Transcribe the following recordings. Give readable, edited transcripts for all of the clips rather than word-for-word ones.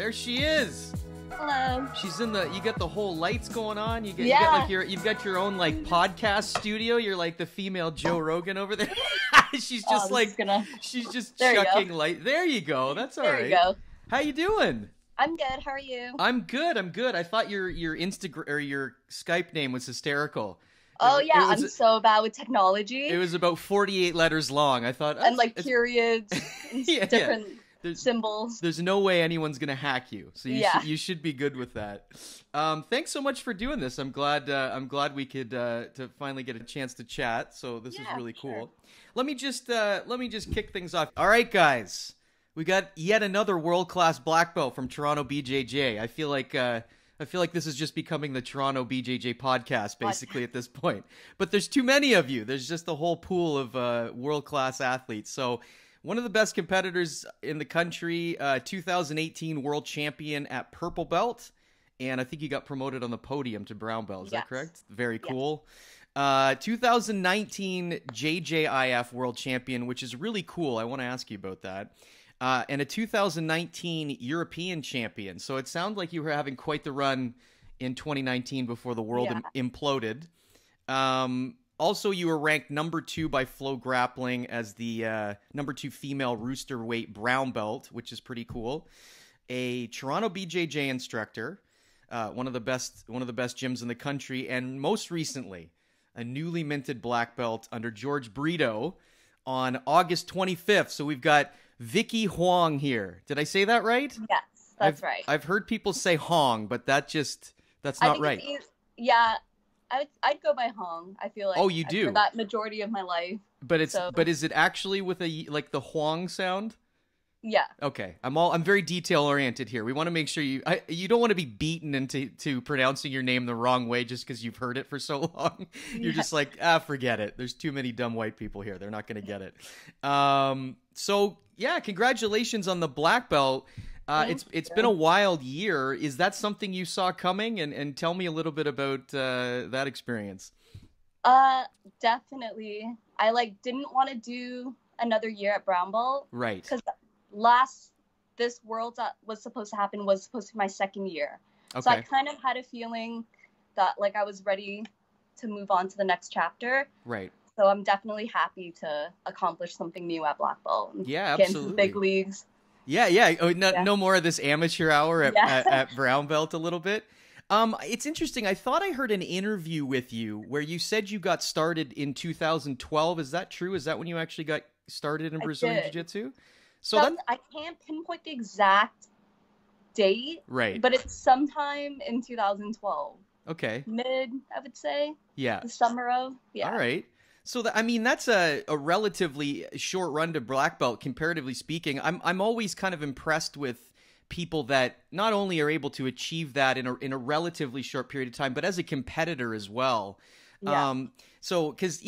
There she is. Hello. She's in the. You got the whole lights going on. You Yeah. got like you've got your own like podcast studio. You're like the female Joe Rogan over there. She's just she's just chucking light. There you go. That's all right. There you go. How you doing? I'm good. How are you? I'm good. I'm good. I thought your Instagram or your Skype name was hysterical. Oh yeah, I'm so bad with technology. It was about 48 letters long. I thought, and like periods, and yeah, different symbols. There's no way anyone's gonna hack you, so you should be good with that. Thanks so much for doing this. I'm glad we could to finally get a chance to chat. So this is really cool. Sure. Let me just kick things off. All right, guys, we got yet another world-class black belt from Toronto BJJ. I feel like this is just becoming the Toronto BJJ podcast, basically, at this point. But there's too many of you. There's just a whole pool of world-class athletes. So one of the best competitors in the country, 2018 World Champion at Purple Belt. And I think you got promoted on the podium to Brown Belt. Is that correct? Very cool. 2019 JJIF World Champion, which is really cool. I want to ask you about that. And a 2019 European Champion. So it sounds like you were having quite the run in 2019 before the world imploded. Also, you were ranked number 2 by Flow Grappling as the number 2 female rooster weight brown belt, which is pretty cool. A Toronto BJJ instructor, one of the best gyms in the country, and most recently, a newly minted black belt under Jorge Britto on August 25th. So we've got Vicky Hoang here. Did I say that right? Yes, that's right. I've heard people say Hong, but that's not right. I'd go by Hong. I feel like you do? For that majority of my life. But is it actually with like the Hoang sound? Yeah. Okay. I'm very detail oriented here. We want to make sure you don't want to be beaten into pronouncing your name the wrong way just because you've heard it for so long. You're just like, forget it. There's too many dumb white people here. They're not going to get it. So yeah, congratulations on the black belt. It's been a wild year. Is that something you saw coming? And tell me a little bit about that experience. Definitely. I didn't want to do another year at brown belt. Right. Because this world that was supposed to happen was supposed to be my second year. Okay. So I kind of had a feeling that I was ready to move on to the next chapter. Right. So I'm definitely happy to accomplish something new at black belt. And yeah, get absolutely. into the big leagues. Yeah. Oh, no more of this amateur hour at brown belt a little bit. It's interesting. I thought I heard an interview with you where you said you got started in 2012. Is that true? Is that when you actually got started in Brazilian Jiu-Jitsu? So I can't pinpoint the exact date. Right. But it's sometime in 2012. Okay. Mid, I would say. Yeah. The summer of. Yeah. All right. So that's a relatively short run to black belt, comparatively speaking. I'm always kind of impressed with people that not only are able to achieve that in a relatively short period of time, but as a competitor as well. Yeah. So because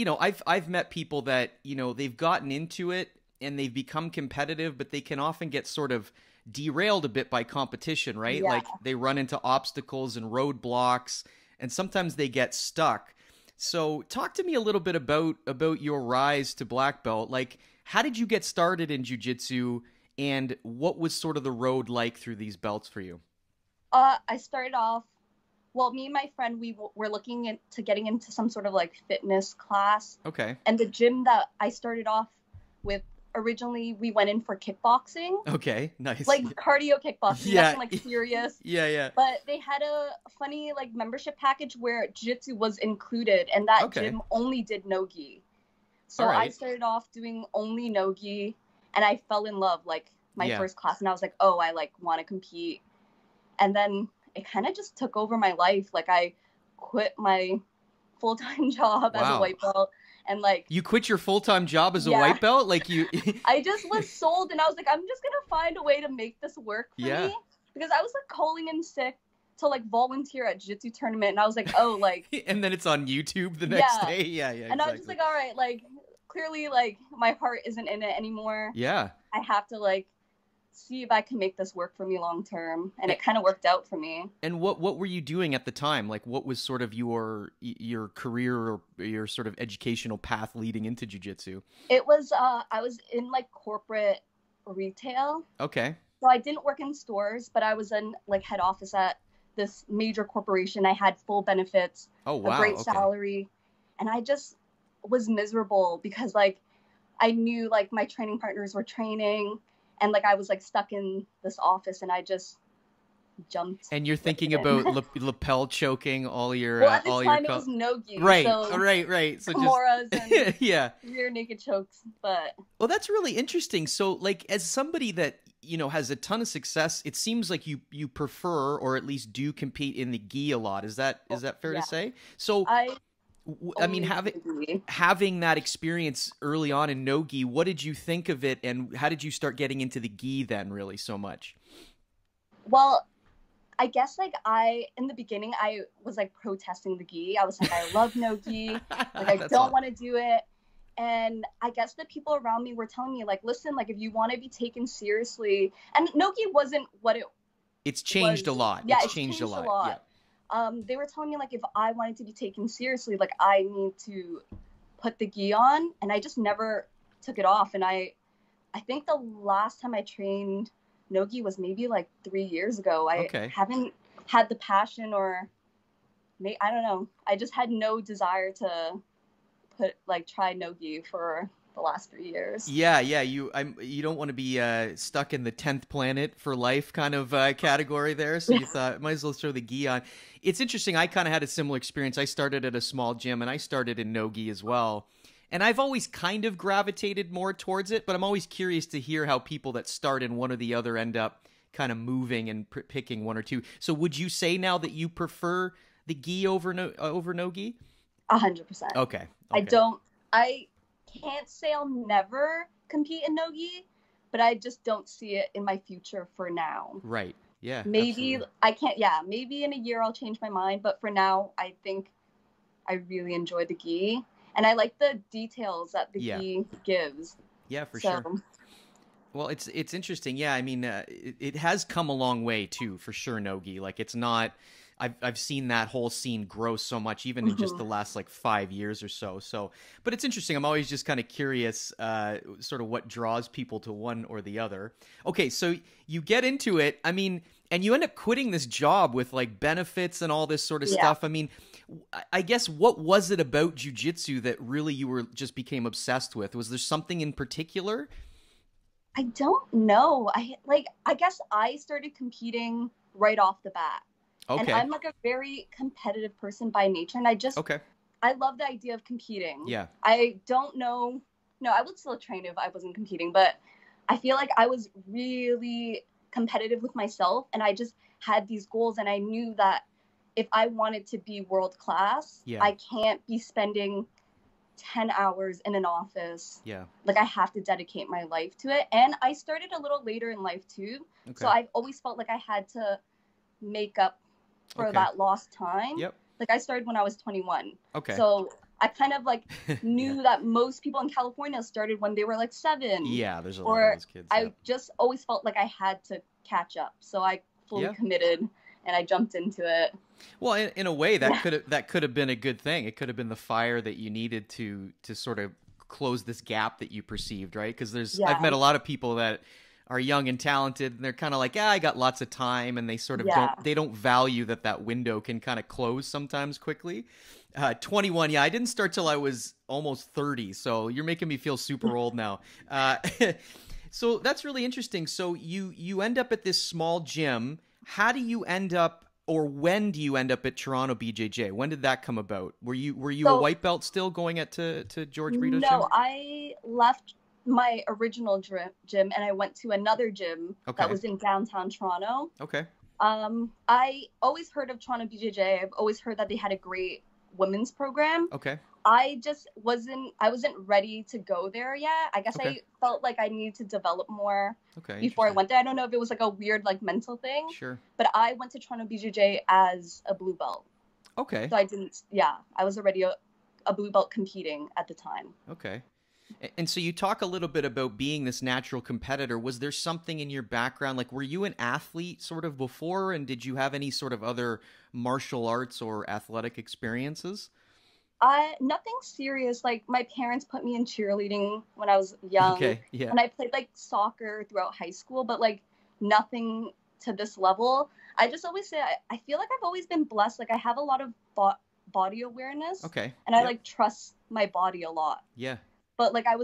I've met people that they've gotten into it and they've become competitive, but they can often get sort of derailed a bit by competition, right? Yeah. Like they run into obstacles and roadblocks, and sometimes they get stuck. So talk to me a little bit about your rise to black belt. Like, how did you get started in jiu-jitsu, and what was sort of the road like through these belts for you? I started off, me and my friend, we were looking into getting into some sort of fitness class. Okay. And the gym that I started off with, originally we went in for kickboxing. Okay, nice. Cardio kickboxing, nothing serious. Yeah. But they had a funny membership package where jiu-jitsu was included, and that gym only did no-gi. So I started off doing only no-gi, and I fell in love my first class, and I was like, oh, I want to compete. And then it kind of just took over my life. I quit my full-time job as a white belt. And you quit your full-time job as a white belt? I just was sold, and I was like, I'm just gonna find a way to make this work for me, because I was calling in sick to volunteer at jiu-jitsu tournament, and I was like, oh, and then it's on YouTube the next day. Yeah. And exactly. I was just like, all right, clearly my heart isn't in it anymore. Yeah. I have to see if I can make this work for me long term, and it kind of worked out for me. And what were you doing at the time? What was sort of your career or your sort of educational path leading into jiu-jitsu? It was I was in corporate retail. Okay. So I didn't work in stores, but I was in like head office at this major corporation. I had full benefits, oh, wow. a great salary, and I just was miserable because like I knew like my training partners were training, and like I was like stuck in this office, and I just jumped. And you're thinking about lapel choking all your well, at the all time your it was no-gi, right, so right. So Kimuras and yeah, rear naked chokes. But well, that's really interesting. So, like, as somebody that has a ton of success, it seems like you prefer, or at least do, compete in the gi a lot. Is that fair to say? So, I mean, having that experience early on in no-gi, what did you think of it, and how did you start getting into the gi then, really, so much? Well, I guess like in the beginning, I was like protesting the gi. I was like, I love no gi. Like, I don't want to do it. And I guess the people around me were telling me like, listen, like if you want to be taken seriously, and no gi wasn't what it's changed a lot. Yeah, it's changed a lot. Yeah. They were telling me like if I wanted to be taken seriously, like I need to put the gi on, and I just never took it off. And I think the last time I trained no-gi was maybe like 3 years ago. I haven't had the passion, or I don't know. I just had no desire to try no-gi for the last 3 years. Yeah. You don't want to be stuck in the 10th planet for life kind of category there. So you thought, might as well throw the gi on. It's interesting. I kind of had a similar experience. I started at a small gym, and I started in no-gi as well. And I've always kind of gravitated more towards it, but I'm always curious to hear how people that start in one or the other end up kind of moving and picking one or two. So would you say now that you prefer the gi over no-gi? 100%. Okay. I can't say I'll never compete in no-gi, but I just don't see it in my future for now. Right. Yeah. Maybe absolutely. I can't. Yeah. Maybe in a year I'll change my mind, but for now, I think I really enjoy the gi. And I like the details that the gi gives. Yeah, for sure. Well, it's interesting. Yeah, I mean, it has come a long way too, for sure. No-gi, like it's not. I've seen that whole scene grow so much, even in just the last like 5 years or so. So, but it's interesting. I'm always just kind of curious, sort of what draws people to one or the other. Okay, so you get into it. I mean, and you end up quitting this job with like benefits and all this sort of stuff. I mean, I guess what was it about jiu-jitsu that really you just became obsessed with? Was there something in particular? I don't know. I guess I started competing right off the bat. Okay. And I'm like a very competitive person by nature, and I love the idea of competing. Yeah. I don't know. No, I would still train if I wasn't competing, but I feel like I was really competitive with myself, and I just had these goals, and I knew that if I wanted to be world class, I can't be spending 10 hours in an office. Yeah. Like I have to dedicate my life to it. And I started a little later in life too. Okay. So I've always felt like I had to make up for that lost time. Yep. Like I started when I was 21. Okay. So I kind of like knew that most people in California started when they were like 7. Yeah, there's a lot of those kids. I just always felt like I had to catch up. So I fully committed, and I jumped into it. Well, in a way, that could have been a good thing. It could have been the fire that you needed to sort of close this gap that you perceived, right? Because I've met a lot of people that are young and talented, and they're kind of like, I got lots of time, and they sort of don't value that window can kind of close sometimes quickly. 21, I didn't start till I was almost 30, so you're making me feel super old now. So that's really interesting. So you end up at this small gym. How do you end up, or when do you end up at Toronto BJJ? When did that come about? Were you a white belt still going to Jorge Britto's gym? No, I left my original gym, and I went to another gym that was in downtown Toronto. Okay. I always heard of Toronto BJJ. I've always heard that they had a great women's program. Okay. I wasn't ready to go there yet. I guess I felt like I needed to develop more before I went there. I don't know if it was like a weird like mental thing. Sure. But I went to Toronto BJJ as a blue belt. Okay. So I was already a blue belt competing at the time. Okay. And so you talk a little bit about being this natural competitor. Was there something in your background, like were you an athlete sort of before, and did you have any sort of other martial arts or athletic experiences? Nothing serious. Like my parents put me in cheerleading when I was young. Okay, yeah. And I played like soccer throughout high school, but like nothing to this level. I just always say I feel like I've always been blessed. Like I have a lot of body awareness. Okay. And I like trust my body a lot. Yeah. But like I've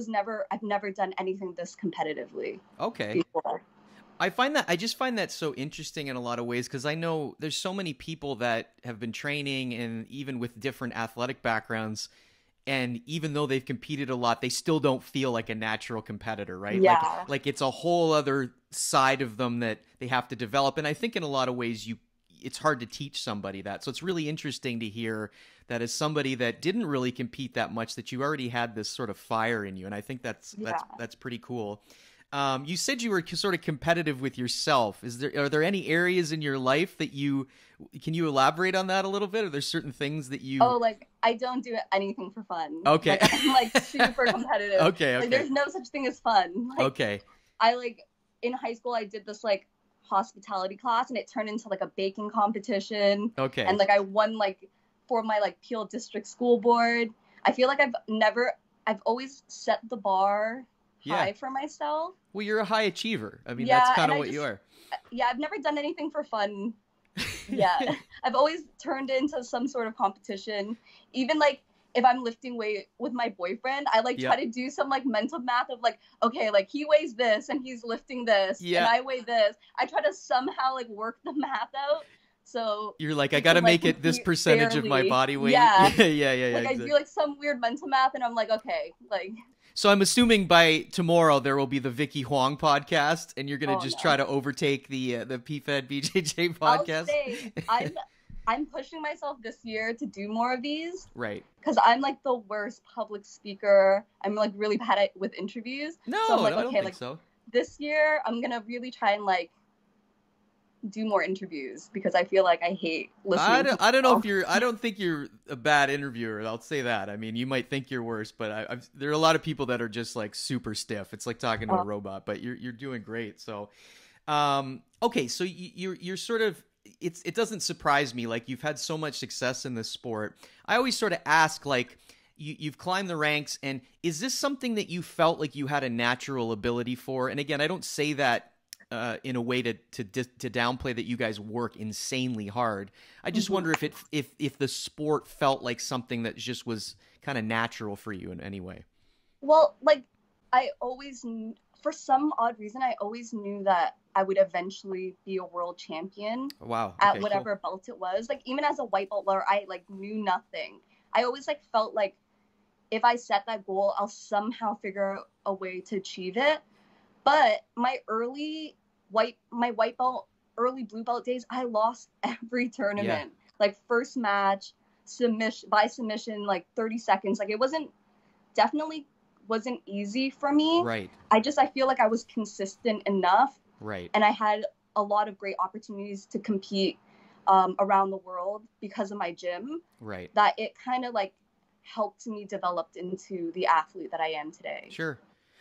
never done anything this competitively. Okay. Before. I just find that so interesting in a lot of ways, because I know there's so many people that have been training and even with different athletic backgrounds, and even though they've competed a lot, they still don't feel like a natural competitor, right? Yeah. Like it's a whole other side of them that they have to develop. And I think in a lot of ways it's hard to teach somebody that. So it's really interesting to hear that as somebody that didn't really compete that much, that you already had this sort of fire in you. And I think that's pretty cool. You said you were sort of competitive with yourself. Are there any areas in your life that can you elaborate on that a little bit? Are there certain things that you... Oh, like I don't do anything for fun. Okay. Like, I'm like super competitive. Okay. Like there's no such thing as fun. Like, okay. I like in high school I did this like hospitality class and it turned into like a baking competition. Okay. And like I won like for my like Peel District School Board. I feel like I've always set the bar high for myself. Well, you're a high achiever. I mean, that's kind of what you are. Yeah, I've never done anything for fun. Yeah. I've always turned it into some sort of competition. Even like if I'm lifting weight with my boyfriend, I like try to do some like mental math of like, okay, like he weighs this and he's lifting this and I weigh this. I try to somehow like work the math out. So you're like, I got to make it this percentage of my body weight. Yeah. Yeah. Like exactly. I do like some weird mental math and I'm like, okay, like. So I'm assuming by tomorrow there will be the Vicky Hoang podcast, and you're going to try to overtake the PFed BJJ podcast. I'll say, I'm pushing myself this year to do more of these. Right. Because I'm like the worst public speaker. I'm like really bad with interviews. No, so I'm like, I don't think so. This year I'm going to really try and like do more interviews because I feel like I hate listening. I don't know if I don't think you're a bad interviewer. I'll say that. I mean, you might think you're worse, but there are a lot of people that are just like super stiff. It's like talking to a robot, but you're doing great. So, okay. So you're sort of, it doesn't surprise me. Like you've had so much success in this sport. I always sort of ask, like, you've climbed the ranks, and is this something that you felt like you had a natural ability for? And again, I don't say that in a way to downplay that you guys work insanely hard. I just wonder if the sport felt like something that just was kind of natural for you in any way. Well, like I always, for some odd reason, I always knew that I would eventually be a world champion. Wow. At whatever belt it was. Like even as a white belt where I like knew nothing, I always like felt like if I set that goal, I'll somehow figure out a way to achieve it. But my white belt, early blue belt days, I lost every tournament. Yeah. Like first match, by submission, like 30 seconds. Like it definitely wasn't easy for me. Right. I feel like I was consistent enough. Right. And I had a lot of great opportunities to compete around the world because of my gym. Right. That it kind of like helped me develop into the athlete that I am today. Sure.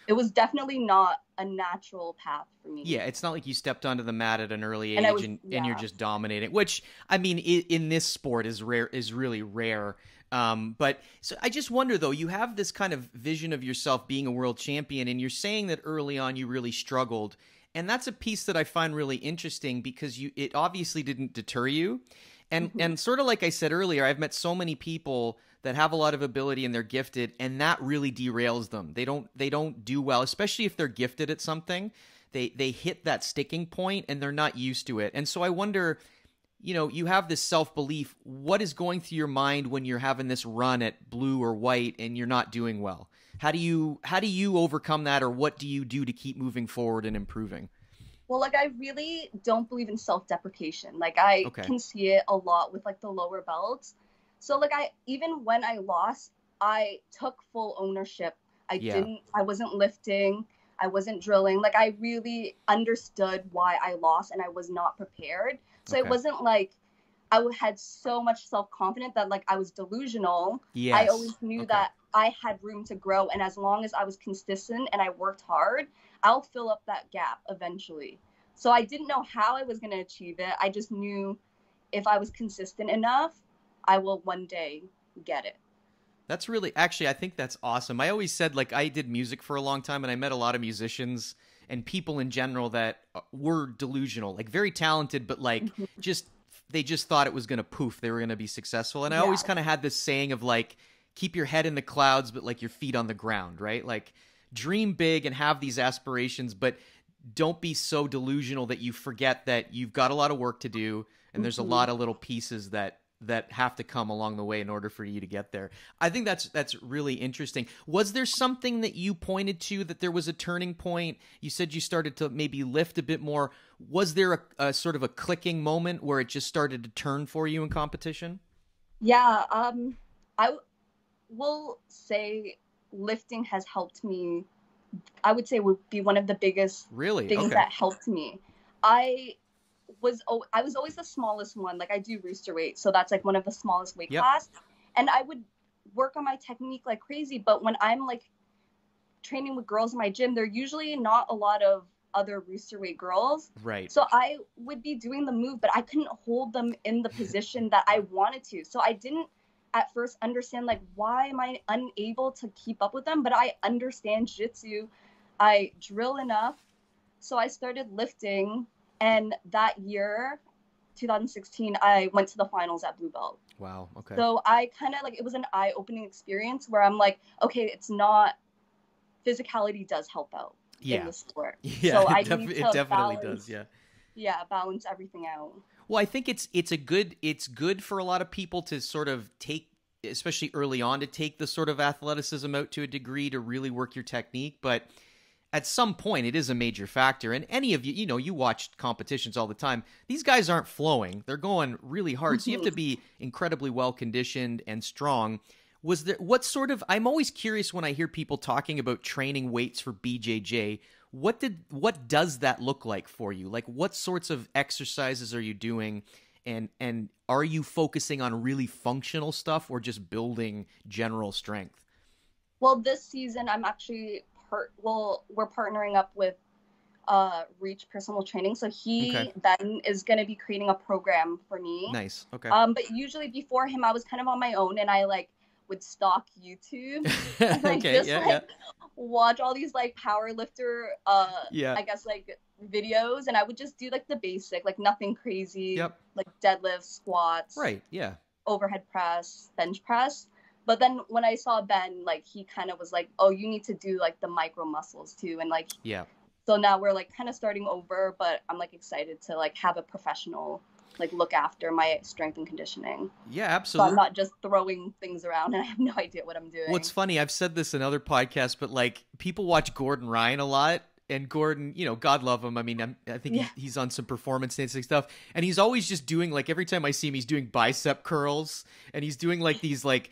It was definitely not a natural path for me. Yeah, it's not like you stepped onto the mat at an early age and you're just dominating, which, I mean, in this sport is really rare. But so I just wonder, though, you have this kind of vision of yourself being a world champion, and you're saying that early on you really struggled. And that's a piece that I find really interesting because it obviously didn't deter you. And sort of like I said earlier, I've met so many people that have a lot of ability and they're gifted, and that really derails them. They don't do well, especially if they're gifted at something. They hit that sticking point and they're not used to it. And so I wonder, you have this self-belief. What is going through your mind when you're having this run at blue or white and you're not doing well? How do you overcome that, or what do you do to keep moving forward and improving? Well, like I really don't believe in self-deprecation. Like I can see it a lot with like the lower belts. So like even when I lost, I took full ownership. I wasn't lifting. I wasn't drilling. Like I really understood why I lost and I was not prepared. So it wasn't like I had so much self-confidence that like I was delusional. Yes. I always knew that I had room to grow. And as long as I was consistent and I worked hard, I'll fill up that gap eventually. So I didn't know how I was going to achieve it. I just knew if I was consistent enough, I will one day get it. That's really, actually, I think that's awesome. I always said, like, I did music for a long time and I met a lot of musicians and people in general that were delusional, like very talented, but like they just thought it was going to poof. They were going to be successful. And I always kind of had this saying of like, keep your head in the clouds, but like your feet on the ground, right? Like dream big and have these aspirations, but don't be so delusional that you forget that you've got a lot of work to do. And there's a lot of little pieces that have to come along the way in order for you to get there. I think that's really interesting. Was there something that you pointed to that there was a turning point? You said you started to maybe lift a bit more. Was there a sort of a clicking moment where it just started to turn for you in competition? Yeah, I will say lifting has helped me. I would say would be one of the biggest things that helped me. I was always the smallest one. Like I do rooster weight, so that's like one of the smallest weight class, and I would work on my technique like crazy. But when I'm like training with girls in my gym, there are usually not a lot of other rooster weight girls, right? So I would be doing the move, but I couldn't hold them in the position that I wanted to. So I didn't at first understand like, why am I unable to keep up with them? But I understand jiu-jitsu. I drill enough, so I started lifting. And that year, 2016, I went to the finals at Blue Belt. Wow. Okay. So I kind of like, it was an eye-opening experience where I'm like, okay, it's not, physicality does help out in the sport. Yeah, so it definitely does. Yeah. Yeah, balance everything out. Well, I think it's good for a lot of people to sort of take, especially early on, to take the sort of athleticism out to a degree to really work your technique, but at some point, it is a major factor. And any of you, you know, you watch competitions all the time. These guys aren't flowing. They're going really hard. So you have to be incredibly well-conditioned and strong. Was there, what sort of, I'm always curious when I hear people talking about training weights for BJJ. What does that look like for you? Like what sorts of exercises are you doing? And are you focusing on really functional stuff or just building general strength? Well, this season, I'm actually we're partnering up with Reach Personal Training. So Ben is going to be creating a program for me. Nice. Okay. But usually before him, I was kind of on my own, and I like would stalk YouTube. And watch all these like power lifter, I guess like videos, and I would just do like the basic, like nothing crazy, like deadlifts, squats, overhead press, bench press. But then when I saw Ben, like he kind of was like, oh, you need to do like the micro muscles too. And like, so now we're like kind of starting over, but I'm like excited to like have a professional like look after my strength and conditioning. Yeah, absolutely. So I'm not just throwing things around and I have no idea what I'm doing. Well, it's funny. I've said this in other podcasts, but like people watch Gordon Ryan a lot. And Gordon, you know, God love him. I mean, I think he's on some performance enhancing stuff. And he's always just doing, like, every time I see him, he's doing bicep curls. And he's doing, like, these, like,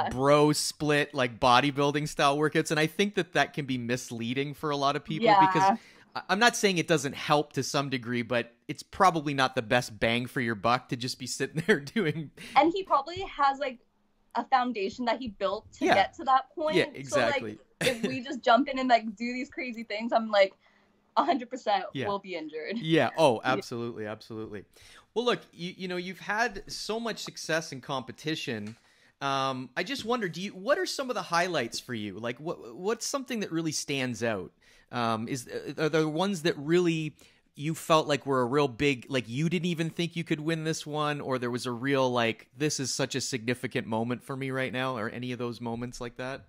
bro split, like, bodybuilding style workouts. And I think that can be misleading for a lot of people. Because I'm not saying it doesn't help to some degree, but it's probably not the best bang for your buck to just be sitting there doing. And he probably has, like, a foundation that he built to get to that point. Yeah, exactly. So, like, if we just jump in and like do these crazy things, I'm like 100% will be injured. Yeah. Oh, absolutely. Absolutely. Well, look, you know, you've had so much success in competition. I just wonder, what are some of the highlights for you? Like what's something that really stands out? Are there ones that really you felt like were a real big, like you didn't even think you could win this one, or there was a real, like, this is such a significant moment for me right now, or any of those moments like that?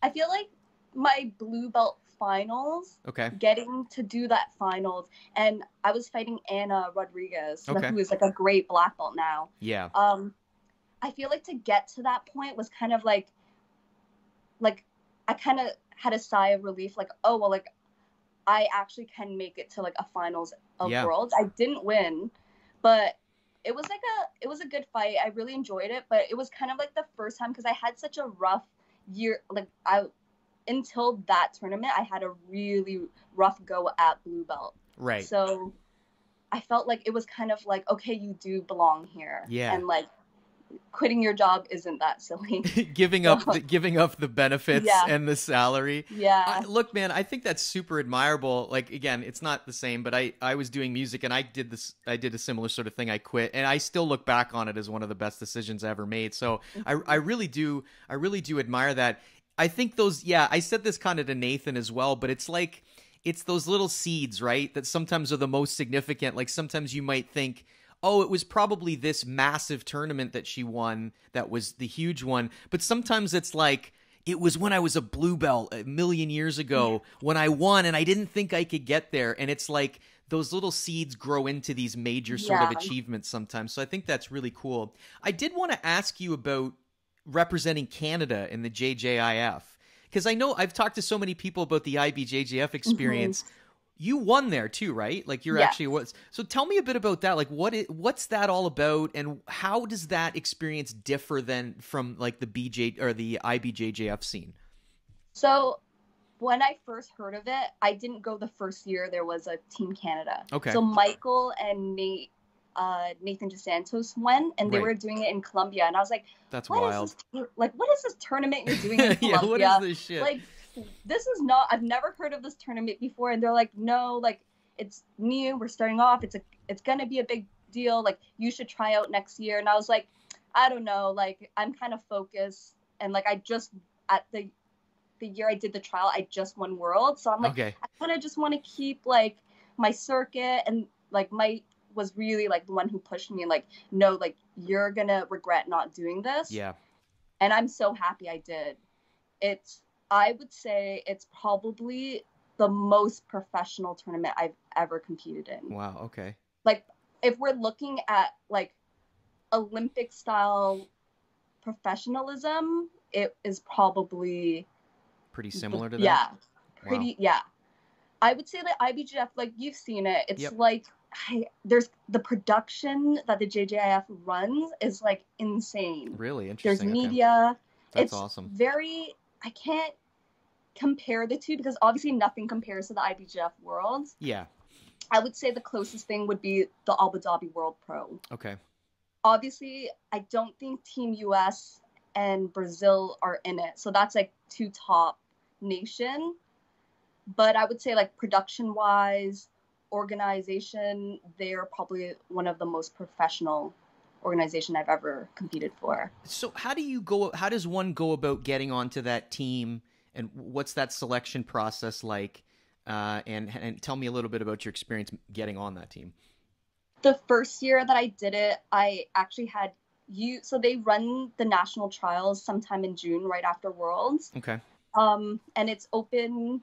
I feel like my blue belt finals, getting to do that finals, and I was fighting Anna Rodriguez, who is like a great black belt now. Yeah. I feel like to get to that point was kind of like I kind of had a sigh of relief, like, oh, well, like, I actually can make it to like a finals of worlds. I didn't win, but it was a good fight. I really enjoyed it, but it was kind of like the first time, because I had such a rough year. Like until that tournament, I had a really rough go at blue belt. Right. So I felt like it was kind of like, okay, you do belong here. Yeah. And like quitting your job isn't that silly. giving up the benefits and the salary. Yeah. Look, man, I think that's super admirable. Like, again, it's not the same, but I was doing music and I did a similar sort of thing. I quit, and I still look back on it as one of the best decisions I ever made. So I really do admire that. I think I said this kind of to Nathan as well, but it's like, it's those little seeds, right, that sometimes are the most significant. Like sometimes you might think, oh, it was probably this massive tournament that she won that was the huge one. But sometimes it's like, it was when I was a blue belt a million years ago when I won and I didn't think I could get there. And it's like those little seeds grow into these major sort of achievements sometimes. So I think that's really cool. I did want to ask you about representing Canada in the JJIF, because I know I've talked to so many people about the IBJJF experience. You won there too, right? Like you're actually was. So tell me a bit about that. Like what's that all about, and how does that experience differ than from like the BJ or the IBJJF scene? So when I first heard of it, I didn't go the first year there was a Team Canada. Okay. So Michael and Nathan DeSantos went, and they were doing it in Colombia, and I was like, "That's wild! What is this tournament you're doing in Colombia? What is this shit? Like, this is not. I've never heard of this tournament before." And they're like, "No, like it's new. We're starting off. It's gonna be a big deal. Like you should try out next year." And I was like, "I don't know. Like I'm kind of focused, and like I just at the year I did the trial, I just won World, so I'm like, I kind of just want to keep like my circuit, and like Mike was really like the one who pushed me, like, no, like you're gonna regret not doing this." Yeah. And I'm so happy I did. I would say it's probably the most professional tournament I've ever competed in. Wow. Okay. Like if we're looking at like Olympic style professionalism, it is probably pretty similar to that. Yeah. Pretty. Wow. Yeah. I would say that IBJJF, like you've seen it, it's like there's the production that the JJIF runs is like insane. Really interesting. There's media. That's awesome. I can't compare the two because obviously nothing compares to the IBJJF World. Yeah. I would say the closest thing would be the Abu Dhabi World Pro. Okay. Obviously, I don't think Team US and Brazil are in it. So that's like two top nation. But I would say like production-wise, organization, they're probably one of the most professional organization I've ever competed for. So how does one go about getting onto that team, and what's that selection process like? And tell me a little bit about your experience getting on that team. The first year that I did it, I actually had so they run the national trials sometime in June right after Worlds. Okay. And it's open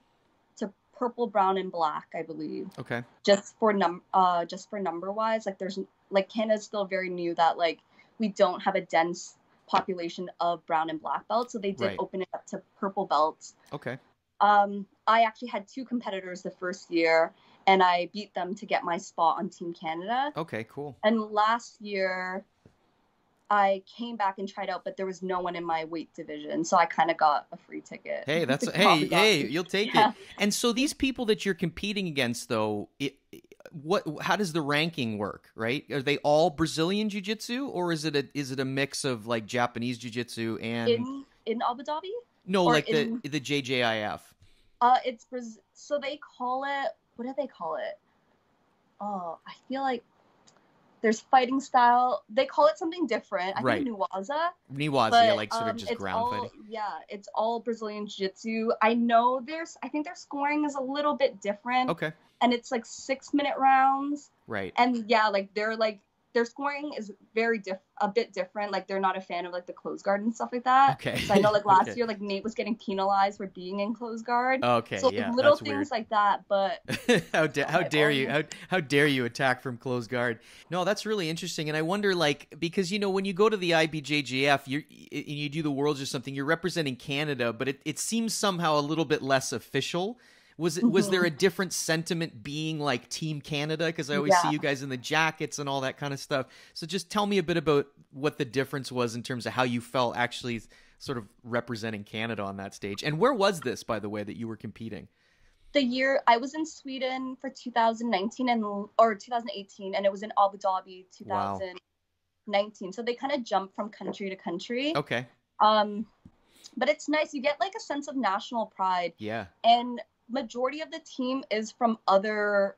to purple, brown, and black, I believe. Okay. Just for number wise, like there's like Canada's still very new that like we don't have a dense population of brown and black belts, so they did open it up to purple belts. Okay. I actually had two competitors the first year, and I beat them to get my spot on Team Canada. Okay, cool. And last year, I came back and tried out, but there was no one in my weight division, so I kind of got a free ticket. Hey, hey, you'll take it. And so these people that you're competing against, though, how does the ranking work? Right? Are they all Brazilian jiu-jitsu, or is it a mix of like Japanese jiu-jitsu and in Abu Dhabi? No, or like the JJIF. It's so they call it. What do they call it? Oh, I feel like there's fighting style. They call it something different. I think Nuwaza. Yeah, like sort of just ground fighting. Yeah, it's all Brazilian Jiu-Jitsu. I know I think their scoring is a little bit different. Okay. And it's like 6-minute rounds. Right. And yeah, like their scoring is a bit different. Like they're not a fan of like the closed guard and stuff like that. Okay. So I know like last year, like Nate was getting penalized for being in closed guard. Okay. So yeah, little that's things weird. like that, but how dare you? How dare you attack from closed guard? No, that's really interesting. And I wonder, like, because when you go to the IBJJF, you do the Worlds or something, you're representing Canada, but it seems somehow a little bit less official. Was there a different sentiment being like Team Canada? Because I always see you guys in the jackets and all that kind of stuff. So just tell me a bit about what the difference was in terms of how you felt actually sort of representing Canada on that stage. And where was this, by the way, that you were competing? The year I was in Sweden for 2019 or 2018, and it was in Abu Dhabi 2019. Wow. So they kind of jump from country to country. Okay. But it's nice. You get like a sense of national pride. Yeah. And majority of the team is from other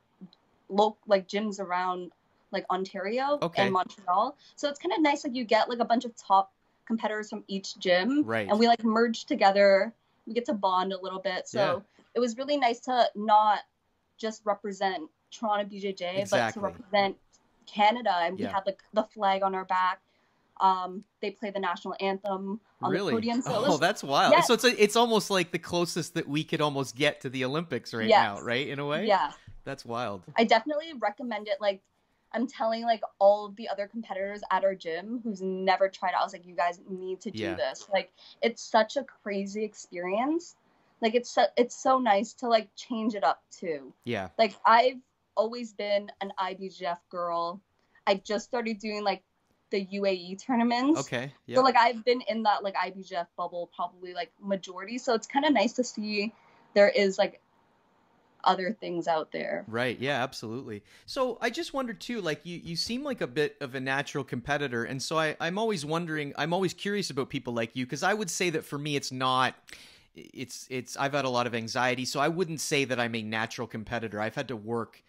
local like gyms around like Ontario and Montreal. So it's kind of nice, like you get like a bunch of top competitors from each gym, and we like merge together. We get to bond a little bit. So it was really nice to not just represent Toronto BJJ, exactly. but to represent Canada, and we had like the flag on our back. They play the national anthem on the podium. So that's wild. Yeah. So it's almost like the closest that we could almost get to the Olympics right now, right? In a way? Yeah. That's wild. I definitely recommend it. Like, I'm telling like all of the other competitors at our gym who's never tried it, I was like, you guys need to do this. Like, it's such a crazy experience. Like, it's so nice to like change it up too. Yeah. Like, I've always been an IBJJF girl. I just started doing like the UAE tournaments. Okay. Yep. So like I've been in that like IBJJF bubble probably like majority. So it's kind of nice to see there is like other things out there. Right. Yeah, absolutely. So I just wondered too, like you seem like a bit of a natural competitor. And so I'm always wondering, I'm always curious about people like you, because I would say that for me, it's not, I've had a lot of anxiety. So I wouldn't say that I'm a natural competitor. I've had to work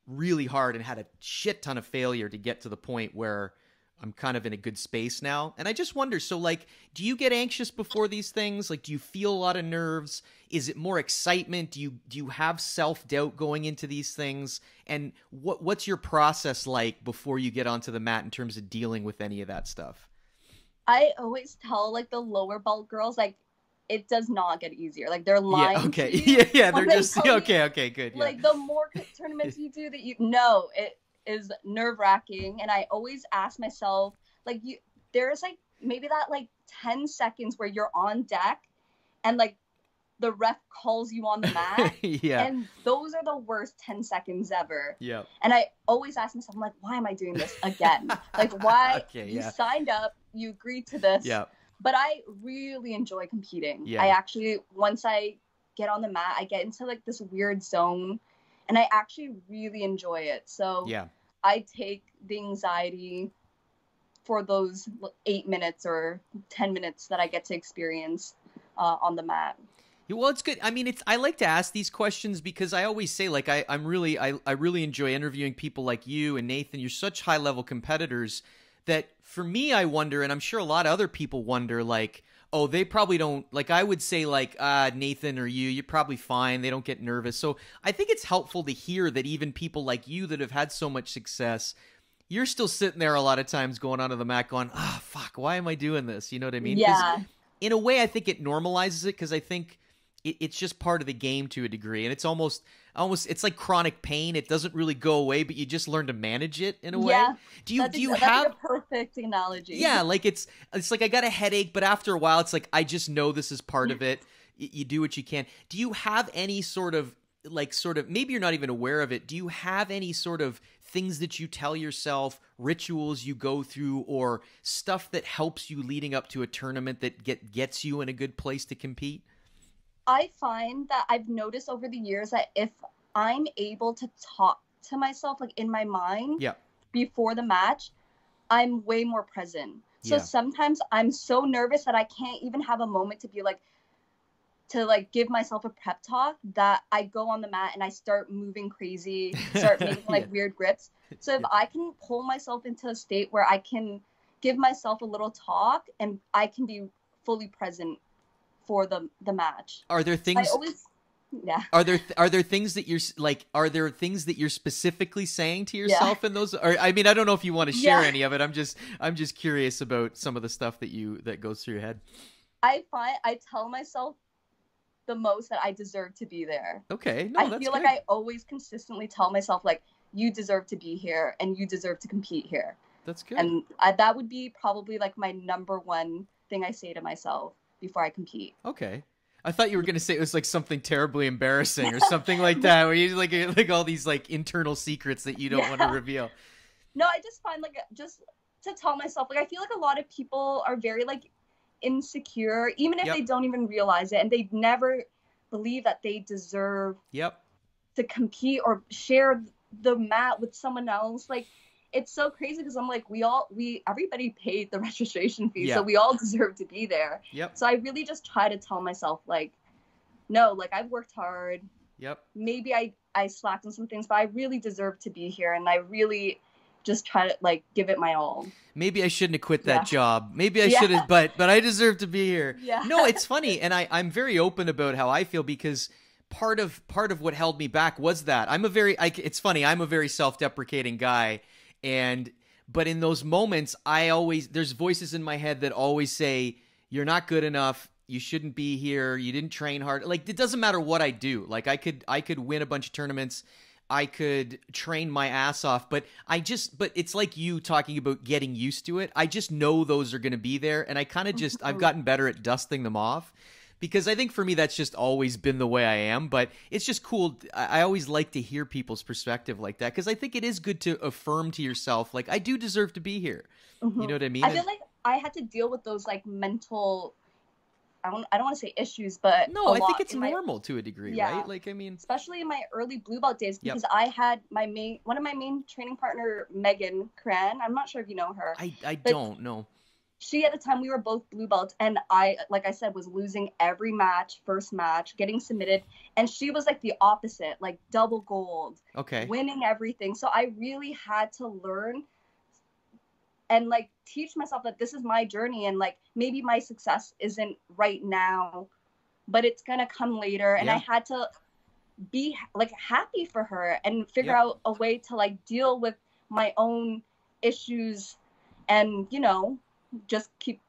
really hard and had a shit ton of failure to get to the point where I'm kind of in a good space now. And I just wonder, so like, do you get anxious before these things? Like, do you feel a lot of nerves? Is it more excitement? Do you have self-doubt going into these things? And what's your process like before you get onto the mat in terms of dealing with any of that stuff? I always tell like the lower belt girls, like, it does not get easier. Like, they're lying. Yeah, okay. Yeah, they're just, okay, good. Yeah. Like, the more tournaments you do that you know, it is nerve-wracking. And I always ask myself, like, there's like maybe that like 10 seconds where you're on deck and like the ref calls you on the mat. Yeah. And those are the worst 10 seconds ever. Yeah. And I always ask myself, I'm like, why am I doing this again? Like, why? You signed up, you agreed to this. Yeah. But I really enjoy competing. Yeah. I actually, once I get on the mat, I get into like this weird zone and I actually really enjoy it. So yeah. I take the anxiety for those 8 minutes or 10 minutes that I get to experience on the mat. Well, it's good. I mean, I like to ask these questions because I always say, like, I really enjoy interviewing people like you and Nathan. You're such high-level competitors that for me, I wonder, and I'm sure a lot of other people wonder, like, oh, they probably don't, like, I would say, like, Nathan or you're probably fine. They don't get nervous. So I think it's helpful to hear that even people like you that have had so much success, you're still sitting there a lot of times going onto the mat going, ah, fuck, why am I doing this? You know what I mean? Yeah. In a way, I think it normalizes it because I think it's just part of the game to a degree. And it's almost it's like chronic pain. It doesn't really go away, but you just learn to manage it in a way. Yeah. Do you that's have like a perfect analogy? Yeah, like it's like I got a headache, but after a while it's like I just know this is part of it. You do what you can. Do you have any sort of maybe you're not even aware of it. Do you have any sort of things that you tell yourself, rituals you go through, or stuff that helps you leading up to a tournament that gets you in a good place to compete? I find that I've noticed over the years that if I'm able to talk to myself, like in my mind, before the match, I'm way more present. So sometimes I'm so nervous that I can't even have a moment to be like, to give myself a prep talk, that I go on the mat and I start moving crazy, start making like weird grips. So if I can pull myself into a state where I can give myself a little talk and I can be fully present for the match. Are there things? Are there things that you're like? Are there things that you're specifically saying to yourself in those? Or I mean, I don't know if you want to share any of it. I'm just curious about some of the stuff that goes through your head. I tell myself the most that I deserve to be there. Okay, I feel like I always consistently tell myself like, you deserve to be here and you deserve to compete here. That's good. And that would be probably like my number one thing I say to myself before I compete. Okay. I thought you were going to say it was like something terribly embarrassing or something like that, where you like all these like internal secrets that you don't want to reveal. No, I just find like, just to tell myself, like, I feel like a lot of people are very like insecure, even if they don't even realize it, and they never believe that they deserve to compete or share the mat with someone else. Like, it's so crazy because I'm like, everybody paid the registration fee, so we all deserve to be there. So I really just try to tell myself like, no, like, I've worked hard. Maybe I slacked on some things, but I really deserve to be here, and I really just try to like give it my all. Maybe I shouldn't have quit that job. Maybe I should have, but I deserve to be here. No, it's funny, and I'm very open about how I feel because part of what held me back was that it's funny, I'm a very self-deprecating guy, but in those moments, there's voices in my head that always say, you're not good enough, you shouldn't be here, you didn't train hard. Like, it doesn't matter what I do. Like, I could win a bunch of tournaments, I could train my ass off, but it's like you talking about getting used to it. I just know those are going to be there, and I kind of I've gotten better at dusting them off, because I think for me that's just always been the way I am. But it's just cool. I always like to hear people's perspective like that, because I think it is good to affirm to yourself, like, I do deserve to be here. You know what I mean? I feel like I had to deal with those like mental, I don't want to say issues, but no, I think it's normal to a degree, right? Like, I mean, especially in my early blue belt days, because I had one of my main training partner, Megan Cran. I'm not sure if you know her. I don't know. She, at the time, we were both blue belts, and I, like I said, was losing every match, first match, getting submitted, and she was like the opposite, like double gold, winning everything. So I really had to learn and like teach myself that this is my journey, and like maybe my success isn't right now, but it's gonna come later. And I had to be like happy for her and figure out a way to like deal with my own issues, and just keep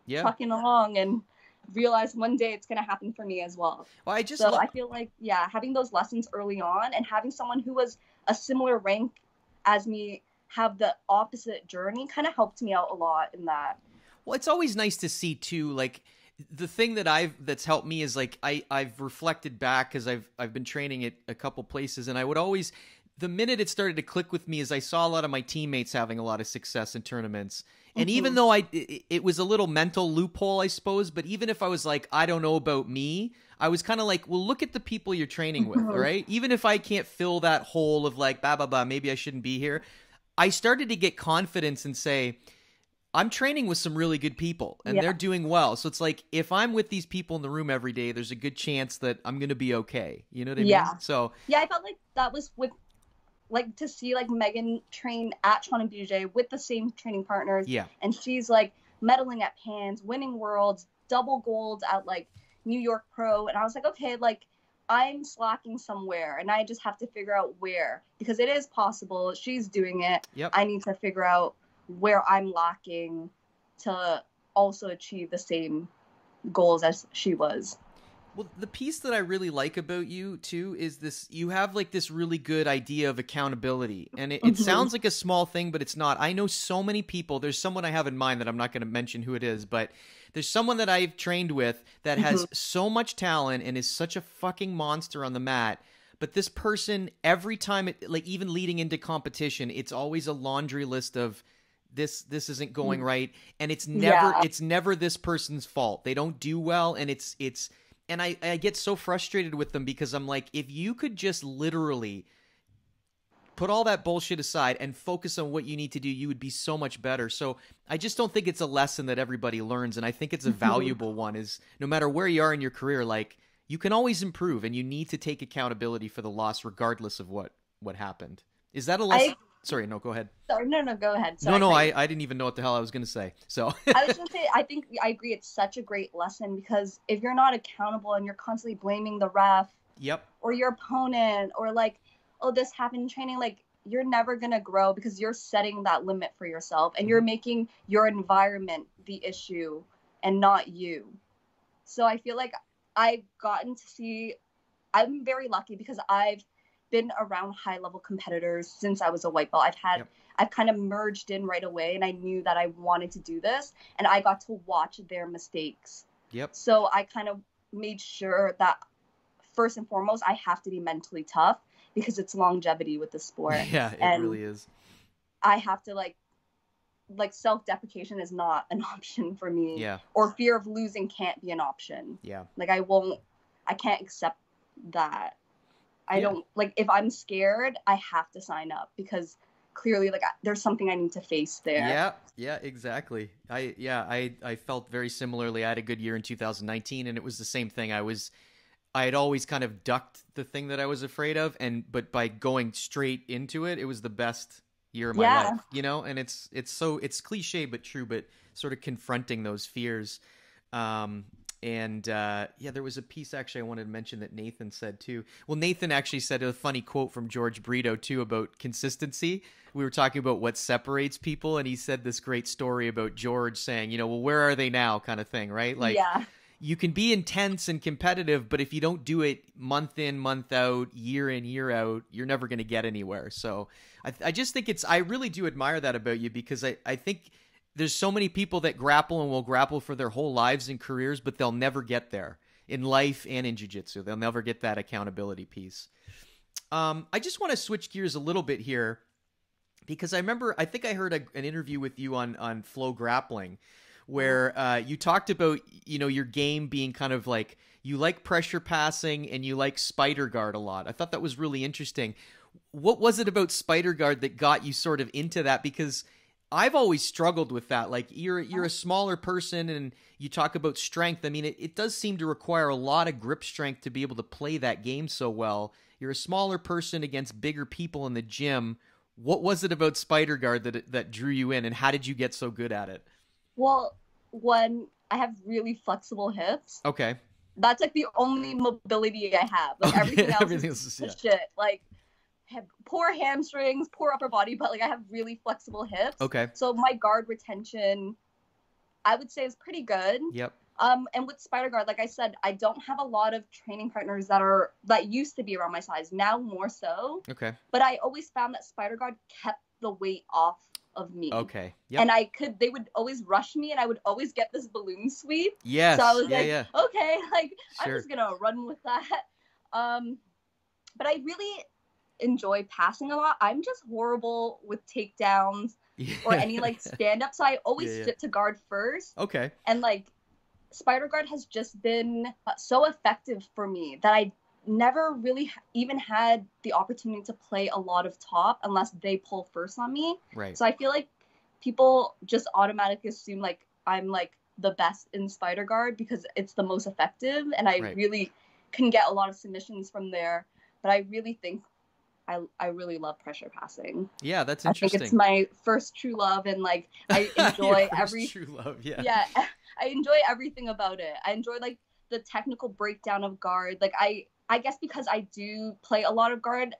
trucking along and realize one day it's gonna happen for me as well. I feel like having those lessons early on, and having someone who was a similar rank as me have the opposite journey kind of helped me out a lot in that. Well, it's always nice to see too, like, the thing that's helped me is like I've reflected back, because I've been training at a couple places, and I would always, the minute it started to click with me, is I saw a lot of my teammates having a lot of success in tournaments. And even though it was a little mental loophole, I suppose, but even if I was like, I don't know about me, I was kind of like, well, look at the people you're training with, right? Even if I can't fill that hole of like, maybe I shouldn't be here, I started to get confidence and say, I'm training with some really good people, and they're doing well. So it's like, if I'm with these people in the room every day, there's a good chance that I'm going to be okay. You know what I mean? So I felt like that was with, like, to see like Megan train at Toronto BJJ with the same training partners. And she's like medaling at Pans, winning worlds, double gold at like New York Pro. And I was like, okay, like, I'm slacking somewhere, and I just have to figure out where, because it is possible. She's doing it. I need to figure out where I'm lacking to also achieve the same goals as she was. Well, the piece that I really like about you too is this: you have like this really good idea of accountability, and it sounds like a small thing, but it's not. I know so many people. There's someone I have in mind that I'm not going to mention who it is, but there's someone that I've trained with that has so much talent and is such a fucking monster on the mat. But this person, every time, like even leading into competition, it's always a laundry list of this isn't going right, and it's never this person's fault. They don't do well, and and I get so frustrated with them, because I'm like, if you could just literally put all that bullshit aside and focus on what you need to do, you would be so much better. So I just don't think it's a lesson that everybody learns, and I think it's a valuable one, is no matter where you are in your career, like, you can always improve, and you need to take accountability for the loss regardless of what happened. Is that a lesson? Sorry, no, go ahead. Sorry, no, go ahead. Sorry, no, I didn't even know what the hell I was going to say. So I was going to say, I think I agree. It's such a great lesson, because if you're not accountable and you're constantly blaming the ref or your opponent, or like, oh, this happened in training, like, you're never going to grow, because you're setting that limit for yourself, and you're making your environment the issue and not you. So I feel like I've gotten to see, I'm very lucky, because I've been around high level competitors since I was a white belt. I've kind of merged in right away, and I knew that I wanted to do this, and I got to watch their mistakes. So I kind of made sure that first and foremost, I have to be mentally tough, because it's longevity with the sport. It really is. I have to like self-deprecation is not an option for me. Or fear of losing can't be an option. Like, I can't accept that. I don't, like, if I'm scared, I have to sign up, because clearly, like, there's something I need to face there. Yeah, exactly. I felt very similarly. I had a good year in 2019, and it was the same thing. I had always kind of ducked the thing that I was afraid of, but by going straight into it, it was the best year of my life, and it's cliche but true, but sort of confronting those fears. And yeah, there was a piece actually I wanted to mention that Nathan said too. Well, Nathan actually said a funny quote from Jorge Britto too about consistency. We were talking about what separates people, and he said this great story about George saying, you know, well, where are they now, kind of thing, right? Like, yeah. You can be intense and competitive, but if you don't do it month in, month out, year in, year out, you're never going to get anywhere. So I just think I really do admire that about you, because I think there's so many people that grapple and will grapple for their whole lives and careers, but they'll never get there in life and in jiu-jitsu. They'll never get that accountability piece. I just want to switch gears a little bit here, because I think I heard an interview with you on Flow Grappling, where you talked about, you know, your game being kind of like, you like pressure passing and you like spider guard a lot. I thought that was really interesting. What was it about spider guard that got you sort of into that? Because I've always struggled with that. Like, you're a smaller person and you talk about strength. I mean, it does seem to require a lot of grip strength to be able to play that game so well. You're a smaller person against bigger people in the gym. What was it about spider guard that drew you in, and how did you get so good at it? Well, one, I have really flexible hips. Okay. That's like the only mobility I have. Like, everything else is shit. Like, have poor hamstrings, poor upper body, but like I have really flexible hips. Okay. So my guard retention, I would say, is pretty good. Yep. And with spider guard, like I said, I don't have a lot of training partners that used to be around my size. Now more so. Okay. But I always found that spider guard kept the weight off of me. Okay. Yep. And they would always rush me, and I would always get this balloon sweep. Yes. So I was yeah. okay, like, sure. I'm just gonna run with that. But I really enjoy passing a lot. I'm just horrible with takedowns or any like stand-up, so I always sit to guard first. Okay. And like, spider guard has just been so effective for me that I never really even had the opportunity to play a lot of top unless they pull first on me. Right. So I feel like people just automatically assume like I'm like the best in spider guard because it's the most effective, and I really can get a lot of submissions from there. But I really think I really love pressure passing. Yeah, that's interesting. I think it's my first true love, and like I enjoy true love. Yeah. Yeah, I enjoy everything about it. I enjoy like the technical breakdown of guard. Like I guess because I do play a lot of guard,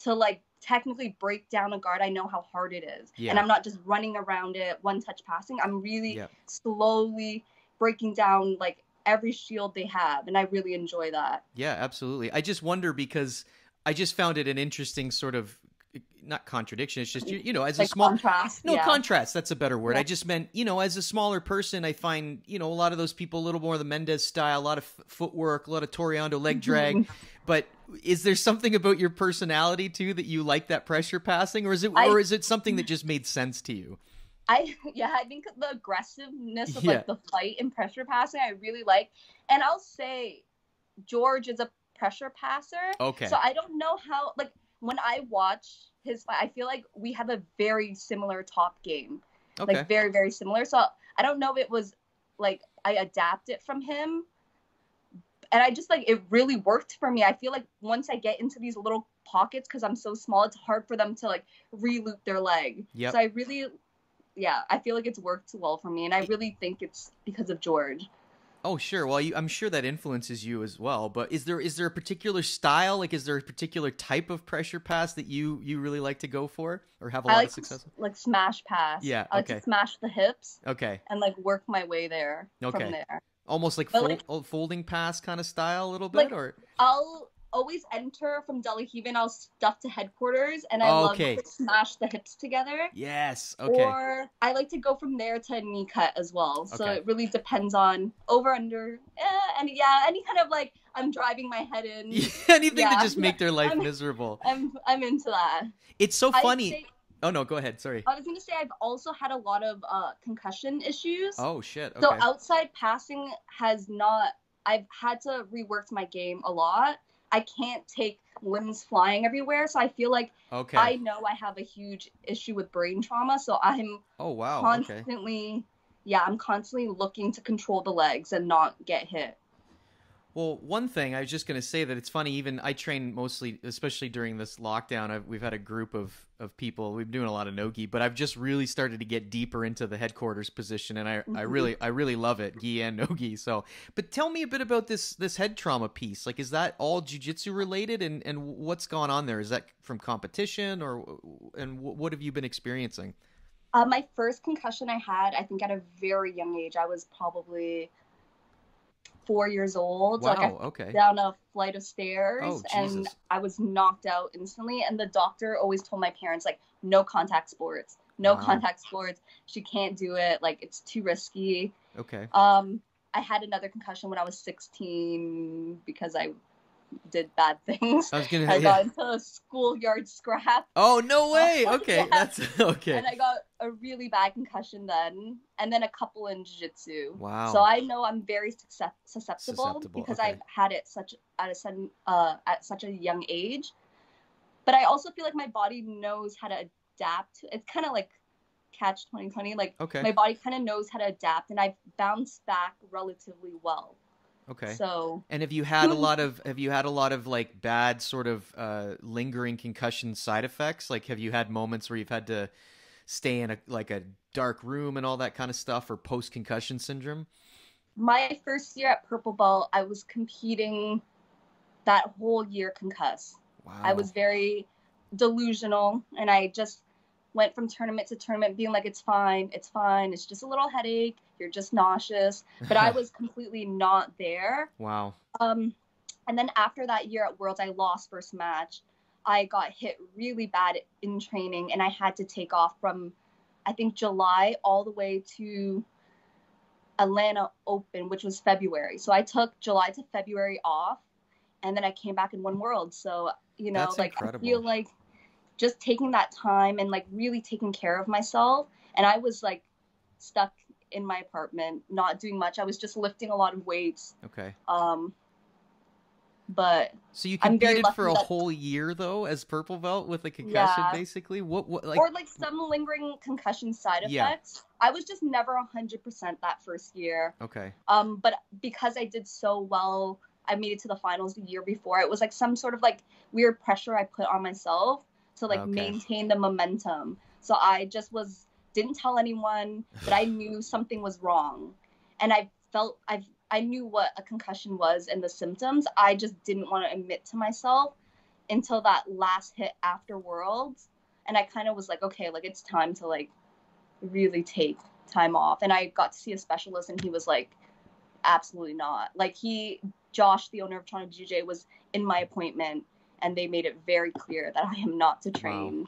to like technically break down a guard, I know how hard it is. Yeah. And I'm not just running around it, one touch passing. I'm really slowly breaking down like every shield they have, and I really enjoy that. Yeah, absolutely. I just wonder, because I just found it an interesting sort of, not contradiction, it's just, you know, as like a small contrast. Contrast, that's a better word. I just meant, you know, as a smaller person, I find, you know, a lot of those people a little more the Mendez style, a lot of footwork, a lot of Toriano leg drag. But is there something about your personality too that you like that pressure passing, or is it something that just made sense to you? I think the aggressiveness of like the fight and pressure passing I really like. And I'll say George is a pressure passer. Okay. So I don't know how, like, when I watch his fight, I feel like we have a very similar top game. Okay. Like, very, very similar. So I don't know if it was, like, I adapted from him. And I just, like, it really worked for me. I feel like once I get into these little pockets, because I'm so small, it's hard for them to, like, re-loop their leg. Yep. So I really, I feel like it's worked well for me. And I really think it's because of George. Oh, sure. Well, I'm sure that influences you as well. But is there a particular style? Like, is there a particular type of pressure pass that you really like to go for or have a lot of success with? Like smash pass. Yeah, I like to smash the hips. Okay. And like work my way there from there. Almost like folding pass kind of style a little bit? Or I'll always enter from De La Riva, and I'll stuff to headquarters, and I love to smash the hips together. Yes, okay. Or I like to go from there to a knee cut as well. So it really depends on over, under, and any kind of like I'm driving my head in. Anything to just make their life miserable. I'm into that. It's so funny. Oh no, go ahead. Sorry. I was gonna say I've also had a lot of concussion issues. Oh shit. Okay. So outside passing I've had to rework my game a lot. I can't take limbs flying everywhere, so I feel like I know I have a huge issue with brain trauma, so I'm constantly I'm constantly looking to control the legs and not get hit. Well, one thing I was just going to say that it's funny, even I train mostly, especially during this lockdown, we've had a group of people, we've been doing a lot of no-gi, but I've just really started to get deeper into the headquarters position, and I really love it, gi and no-gi. So, but tell me a bit about this head trauma piece. Like, is that all jiu-jitsu related, and what's gone on there? Is that from competition, and what have you been experiencing? My first concussion I had, I think at a very young age. I was probably 4 years old. Wow, like I okay. Down a flight of stairs, oh, and I was knocked out instantly. And the doctor always told my parents, like, no contact sports, no contact sports. She can't do it. Like, it's too risky. Okay. I had another concussion when I was 16 because I did bad things. I got into a schoolyard scrap. Oh, no way. Okay. Yeah. That's okay. And I got a really bad concussion then, and then a couple in jiu-jitsu. Wow. So I know I'm very susceptible because I've had it at such a young age. But I also feel like my body knows how to adapt. It's kind of like catch 2020. Like, my body kind of knows how to adapt, and I've bounced back relatively well. Okay. So, and have you had a lot of like bad sort of lingering concussion side effects? Like, have you had moments where you've had to stay in a dark room and all that kind of stuff, or post concussion syndrome? My first year at Purple Belt, I was competing that whole year concussed. Wow. I was very delusional, and I just went from tournament to tournament being like, it's fine, it's just a little headache, you're just nauseous. But I was completely not there. Wow. And then after that year at Worlds, I lost first match. I got hit really bad in training, and I had to take off from, I think, July all the way to Atlanta Open, which was February. So I took July to February off, and then I came back and won Worlds. So, you know, that's like, incredible. I feel like just taking that time and like really taking care of myself. And I was like stuck in my apartment, not doing much. I was just lifting a lot of weights. Okay. But so you competed for a whole year though as Purple Belt with a concussion, basically? What like, or like some lingering concussion side effects. I was just never 100% that first year. Okay. But because I did so well, I made it to the finals the year before. It was like some sort of like weird pressure I put on myself to like maintain the momentum. So I just didn't tell anyone, but I knew something was wrong. And I knew what a concussion was and the symptoms. I just didn't want to admit to myself until that last hit after Worlds. And I kind of was like, okay, like it's time to like really take time off. And I got to see a specialist, and he was like, absolutely not. Like Josh, the owner of Toronto BJJ, was in my appointment, and they made it very clear that I am not to train. Wow.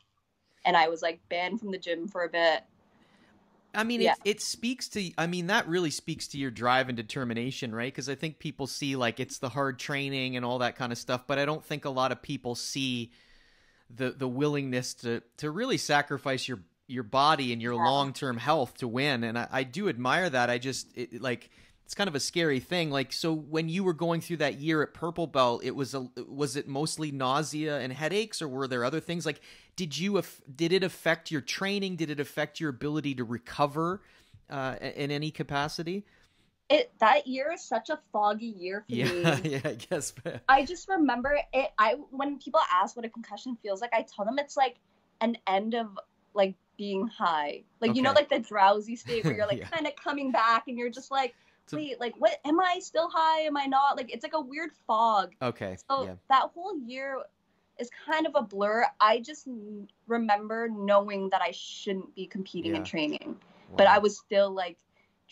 And I was like banned from the gym for a bit. I mean, it speaks to, I mean, that really speaks to your drive and determination, right? Because I think people see like it's the hard training and all that kind of stuff, but I don't think a lot of people see the willingness to really sacrifice your body and your long-term health to win. And I do admire that. It's kind of a scary thing. Like, so when you were going through that year at Purple Belt, was it mostly nausea and headaches, or were there other things? Like, did it affect your training? Did it affect your ability to recover in any capacity? That year is such a foggy year for me. Yeah, I guess. I just remember it. When people ask what a concussion feels like, I tell them it's like an end of like being high. Like, you know, like the drowsy state where you're like kind of coming back, and you're just like, wait, like, what? Am I still high? Am I not? Like, it's like a weird fog. Okay. So that whole year is kind of a blur. I just remember knowing that I shouldn't be competing and training, but I was still like,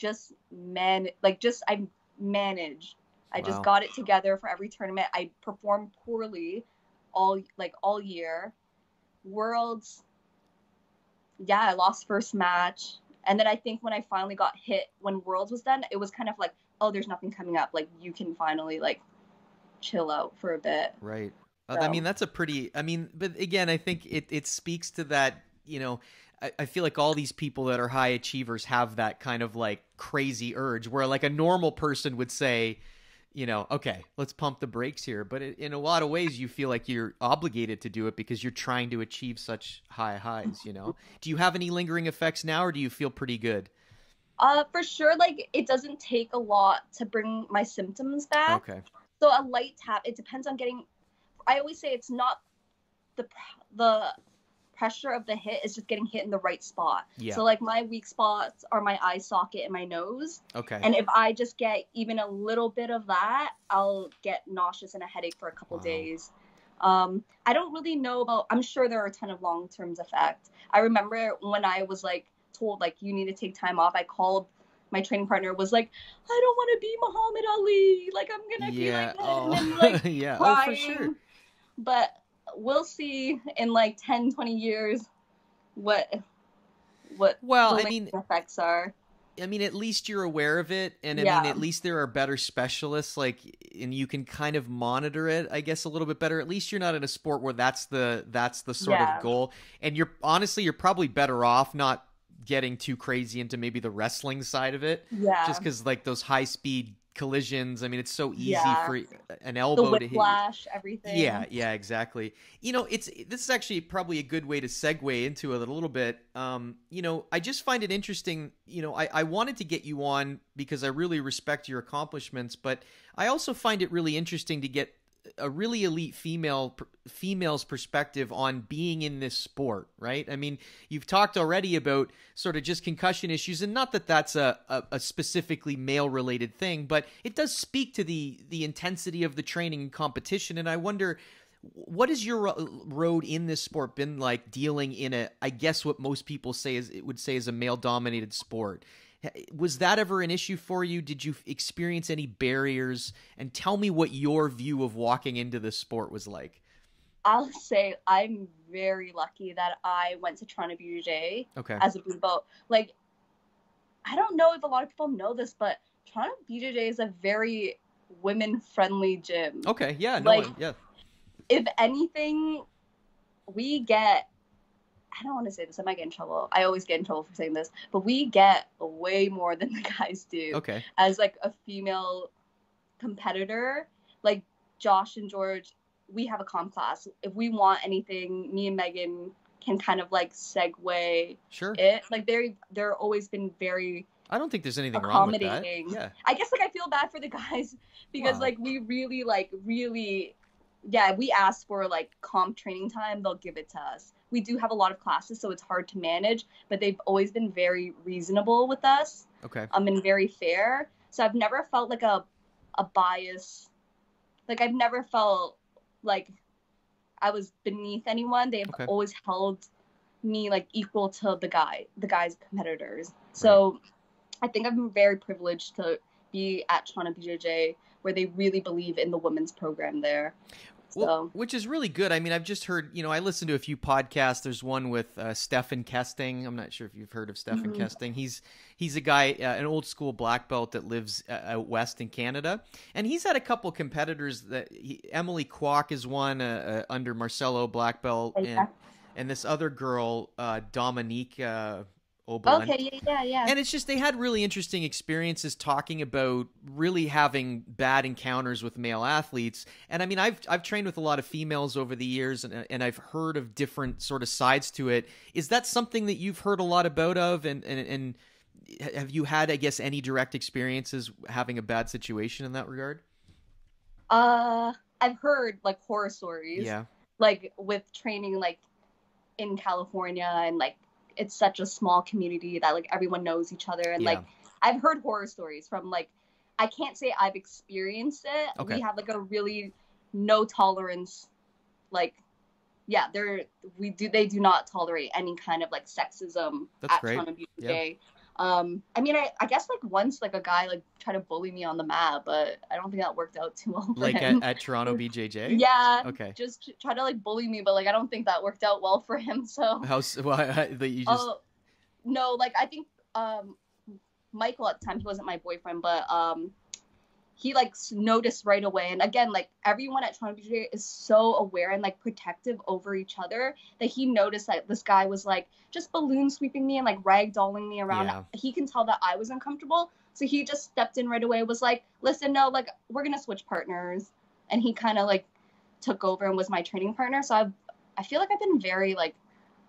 I managed. I just got it together for every tournament. I performed poorly all year. Worlds, I lost first match. And then I think when I finally got hit, when Worlds was done, it was kind of like, oh, there's nothing coming up. Like, you can finally, like, chill out for a bit. Right. So. I mean, that's but again, I think it speaks to that, you know, I feel like all these people that are high achievers have that kind of, like, crazy urge where, like, a normal person would say, you know, okay, let's pump the brakes here. But in a lot of ways, you feel like you're obligated to do it because you're trying to achieve such high highs, you know? Do you have any lingering effects now, or do you feel pretty good? For sure, like, it doesn't take a lot to bring my symptoms back. Okay. So a light tap, it depends on getting, I always say it's not the pressure of the hit, is just getting hit in the right spot. Yeah. So like my weak spots are my eye socket and my nose. Okay. And if I just get even a little bit of that, I'll get nauseous and a headache for a couple days. I don't really know about, I'm sure there are a ton of long-term effects. I remember when I was like told like you need to take time off, I called my training partner, was like, I don't want to be Muhammad Ali, like I'm gonna be like him, and like yeah, crying. for sure. But we'll see in like 10-20 years what well, the I mean, effects are. I mean, at least you're aware of it, and I mean, at least there are better specialists, like, and you can kind of monitor it, I guess, a little bit better. At least you're not in a sport where that's the sort of goal, and you're probably better off not getting too crazy into maybe the wrestling side of it, just because like those high speed collisions, I mean, it's so easy for an elbow to hit whiplash, everything. Yeah, exactly. You know, this is actually probably a good way to segue into it a little bit. You know, I just find it interesting. You know, I wanted to get you on because I really respect your accomplishments, but I also find it really interesting to get a really elite female's perspective on being in this sport, right? I mean, you've talked already about sort of just concussion issues, and not that that's a specifically male-related thing, but it does speak to the intensity of the training and competition, and I wonder, what has your road in this sport been like, dealing in I guess what most people would say is a male-dominated sport? Was that ever an issue for you? Did you experience any barriers? And tell me what your view of walking into this sport was like. I'll say I'm very lucky that I went to Toronto BJJ as a blue belt. Like, I don't know if a lot of people know this, but Toronto BJJ is a very women-friendly gym. Okay, yeah, If anything, we get, I don't want to say this, I might get in trouble. I always get in trouble for saying this, but we get way more than the guys do. Okay. As like a female competitor, like Josh and George, we have a comp class. If we want anything, me and Megan can kind of like segue it. Like they're always been very, I don't think there's anything wrong with that. Yeah. I guess like I feel bad for the guys because like we really we ask for like comp training time, they'll give it to us. We do have a lot of classes, so it's hard to manage, but they've always been very reasonable with us. Okay. And very fair. So I've never felt like a bias. Like I've never felt like I was beneath anyone. They've always held me like equal to the guys competitors. So I think I'm very privileged to be at Toronto BJJ, where they really believe in the women's program there. Well, which is really good. I mean, I've just heard, you know, I listened to a few podcasts. There's one with Stefan Kesting. I'm not sure if you've heard of Stefan Kesting. He's a guy, an old school black belt that lives out west in Canada. And he's had a couple competitors that Emily Kwok is one under Marcelo black belt. And this other girl, Dominique Oberlin. Okay, yeah. And it's just, they had really interesting experiences talking about really having bad encounters with male athletes. And I mean, I've trained with a lot of females over the years, and I've heard of different sort of sides to it. Is that something that you've heard a lot about and have you had, I guess, any direct experiences having a bad situation in that regard? I've heard like horror stories. Yeah. Like with training like in California, and like it's such a small community that like everyone knows each other, and like I've heard horror stories from like, I can't say I've experienced it. We have like a really no tolerance, like they do not tolerate any kind of like sexism at Toronto BJJ. I mean, I guess like once like a guy like tried to bully me on the mat, but I don't think that worked out too well for him. At Toronto BJJ? Yeah. Okay. Just try to like bully me, but like I don't think that worked out well for him. So. No, like I think Michael at the time, he wasn't my boyfriend, but he like noticed right away. And again, like everyone at Toronto BJJ is so aware and like protective over each other that he noticed that this guy was like just balloon sweeping me and like ragdolling me around. Yeah. He can tell that I was uncomfortable. So he just stepped in right away, was like, listen, no, like we're going to switch partners. And he kind of like took over and was my training partner. So I feel like I've been very like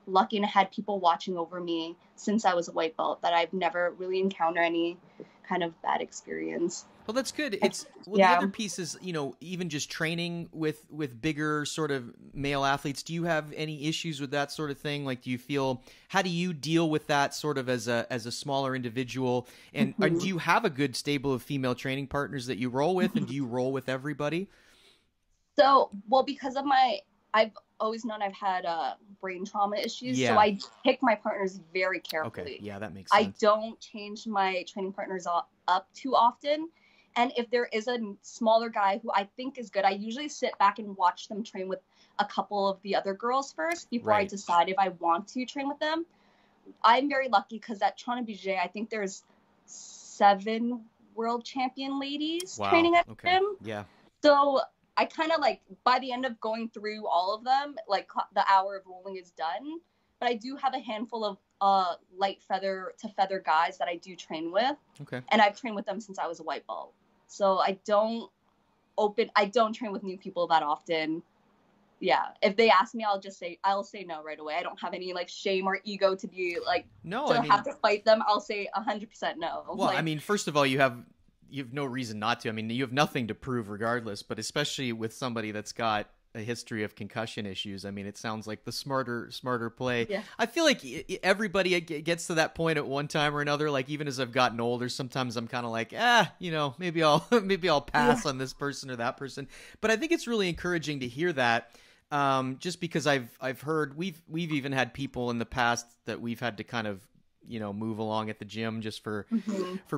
lucky and had people watching over me since I was a white belt, that I've never really encountered any kind of bad experience. Well, that's good. It's the other piece is, you know, even just training with bigger sort of male athletes. Do you have any issues with that sort of thing? Like, do you feel, how do you deal with that sort of as a smaller individual? And do you have a good stable of female training partners that you roll with? And do you roll with everybody? So, well, because of I've always known I've had brain trauma issues. So I pick my partners very carefully. Okay. Yeah, that makes sense. I don't change my training partners up too often. And if there is a smaller guy who I think is good, I usually sit back and watch them train with a couple of the other girls first before I decide if I want to train with them. I'm very lucky because at Toronto BJJ, I think there's 7 world champion ladies training at him. Yeah. So I kind of like, by the end of going through all of them, like the hour of rolling is done. But I do have a handful of light feather to feather guys that I do train with. Okay. And I've trained with them since I was a white belt. So I don't train with new people that often. Yeah. If they ask me, I'll say no right away. I don't have any like shame or ego to be like, have to fight them. I'll say 100% no. Well, like, I mean, first of all, you have no reason not to. I mean, you have nothing to prove regardless, but especially with somebody that's got a history of concussion issues. I mean, it sounds like the smarter play. Yeah. I feel like everybody gets to that point at one time or another. Like, even as I've gotten older, sometimes I'm kind of like, you know, maybe I'll pass on this person or that person. But I think it's really encouraging to hear that. Just because I've heard, we've even had people in the past that we've had to kind of, you know, move along at the gym just for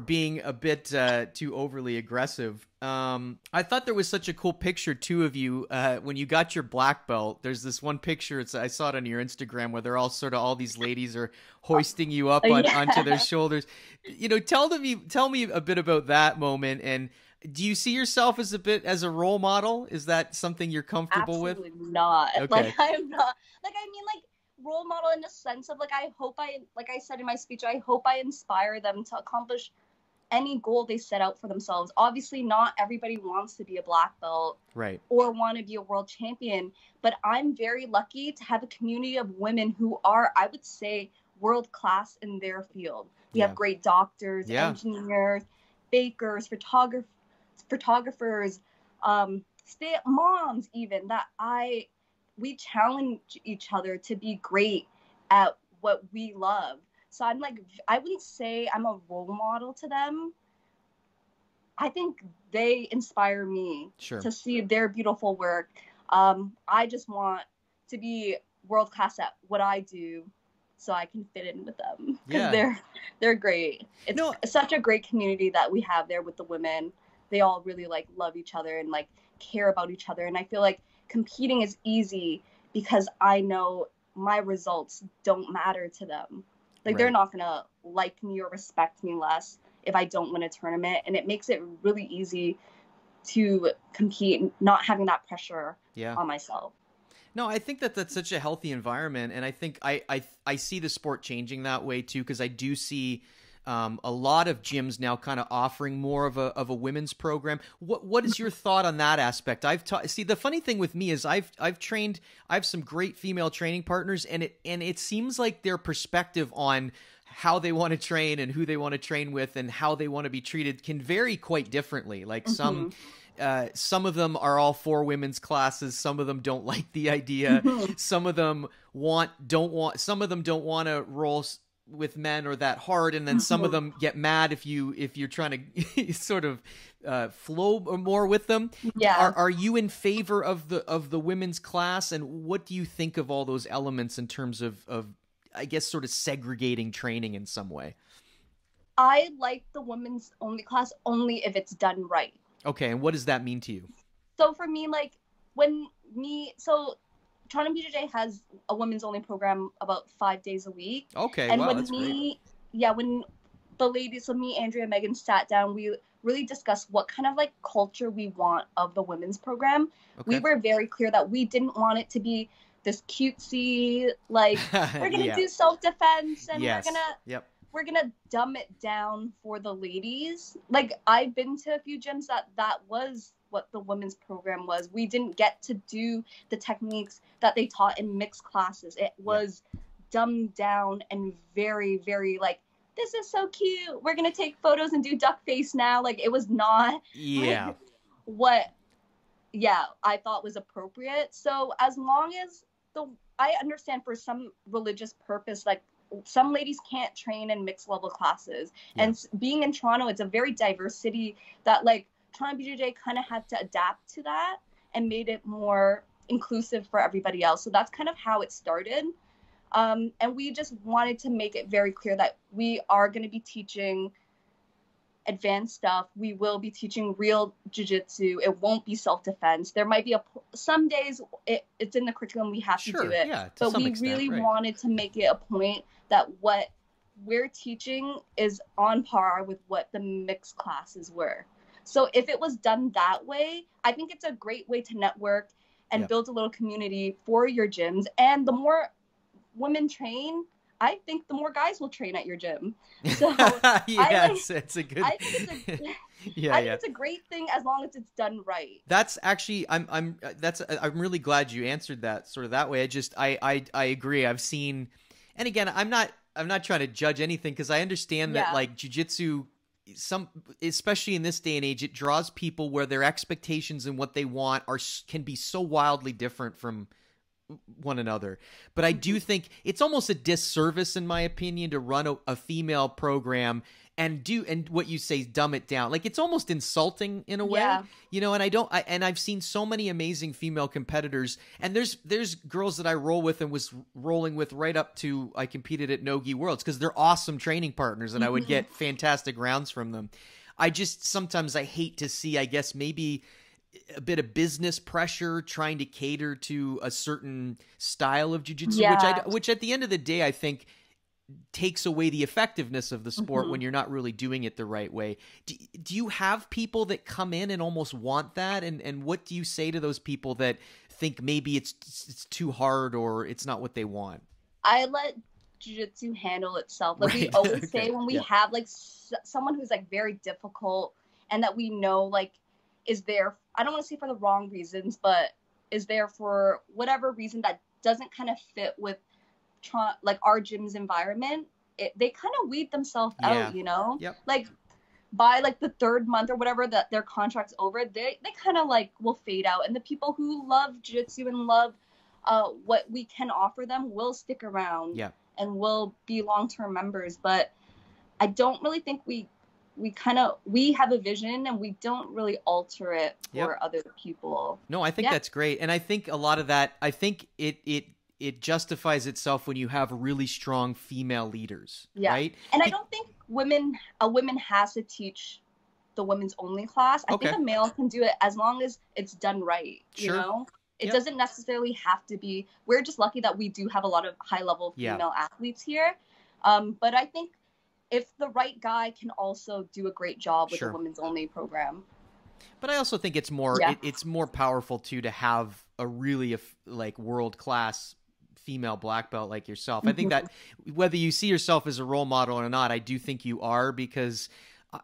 being a bit too overly aggressive. I thought there was such a cool picture too of you when you got your black belt. There's this one picture, I saw it on your Instagram, where they're all these ladies are hoisting you up onto their shoulders. You know, tell me a bit about that moment. And do you see yourself as a role model? Is that something you're comfortable with? Absolutely not. Okay. Like, I am not. Like, I mean, like, role model in the sense of like, like I said in my speech, I hope I inspire them to accomplish any goal they set out for themselves. Obviously, not everybody wants to be a black belt, right, or want to be a world champion, but I'm very lucky to have a community of women who are, I would say, world class in their field. We have great doctors, engineers, bakers, photographers, moms, even, that we challenge each other to be great at what we love. So I'm like, I wouldn't say I'm a role model to them. I think they inspire me to see their beautiful work. I just want to be world class at what I do so I can fit in with them. Because they're great. It's such a great community that we have there with the women. They all really like love each other and like care about each other. And I feel like competing is easy because I know my results don't matter to them. Like, they're not going to like me or respect me less if I don't win a tournament. And it makes it really easy to compete, not having that pressure on myself. No, I think that's such a healthy environment. And I think I see the sport changing that way too, because I do see a lot of gyms now kind of offering more of a women's program. What is your thought on that aspect? See, the funny thing with me is I have some great female training partners, and it seems like their perspective on how they want to train and who they want to train with and how they want to be treated can vary quite differently. Like some of them are all for women's classes. Some of them don't like the idea. Some of them don't want to roll with men or that hard, and then some of them get mad if you're trying to sort of flow more with them. Are you in favor of the women's class, and what do you think of all those elements in terms of I guess sort of segregating training in some way? I like the women's only class only if it's done right. Okay, and what does that mean to you? So for me, like Toronto BJJ has a women's only program about 5 days a week. Okay, and wow, when that's great. When the ladies, so me, Andrea, and Megan sat down, we really discussed what kind of like culture we want of the women's program. Okay. We were very clear that we didn't want it to be this cutesy, like, we're going to do self-defense and we're gonna dumb it down for the ladies. Like, I've been to a few gyms that was what the women's program was. We didn't get to do the techniques that they taught in mixed classes. It was dumbed down and very, very, like, this is so cute. We're going to take photos and do duck face now. Like, it was not like, what, I thought was appropriate. So as long as I understand for some religious purpose, like some ladies can't train in mixed level classes. And being in Toronto, it's a very diverse city that like Toronto BJJ kind of had to adapt to that and made it more inclusive for everybody else. So that's kind of how it started. And we just wanted to make it very clear that we are going to be teaching advanced stuff. We will be teaching real jiu-jitsu. It won't be self-defense. There might be some days it's in the curriculum, we have to do it. Yeah, but we really wanted to make it a point that what we're teaching is on par with what the mixed classes were. So if it was done that way, I think it's a great way to network and build a little community for your gyms. And the more women train, I think the more guys will train at your gym. So it's a good. I think it's a great thing as long as it's done right. That's actually I'm really glad you answered that sort of that way. I agree. I've seen, and again, I'm not trying to judge anything because I understand that like jiu-jitsu, especially in this day and age, it draws people where their expectations and what they want can be so wildly different from one another. But I do think it's almost a disservice, in my opinion, to run a female program and what you say, dumb it down. Like, it's almost insulting in a way, you know, and I've seen so many amazing female competitors, and there's girls that I roll with and was rolling with right up to I competed at No-Gi Worlds because they're awesome training partners and I would get fantastic rounds from them. Sometimes I hate to see, I guess, maybe a bit of business pressure trying to cater to a certain style of jiu-jitsu, which at the end of the day, I think takes away the effectiveness of the sport when you're not really doing it the right way. Do you have people that come in and almost want that? And what do you say to those people that think maybe it's too hard or it's not what they want? I let jiu-jitsu handle itself. Like we always say when we have like someone who's like very difficult and that we know like is there, I don't want to say for the wrong reasons, but is there for whatever reason that doesn't kind of fit with like our gym's environment, they kind of weed themselves out, you know? Like by like the third month or whatever that their contract's over, they kind of like will fade out. And the people who love jiu-jitsu and love what we can offer them will stick around and will be long-term members. But I don't really think we have a vision and we don't really alter it for other people. No, I think that's great. And I think a lot of that, I think it justifies itself when you have really strong female leaders, right? And I don't think a woman has to teach the women's only class. I think a male can do it as long as it's done right, you know? It doesn't necessarily have to be, we're just lucky that we do have a lot of high level female athletes here. But I think if the right guy can also do a great job with the women's only program. But I also think it's more it's more powerful too to have a really like world class female black belt like yourself. I think that whether you see yourself as a role model or not, I do think you are because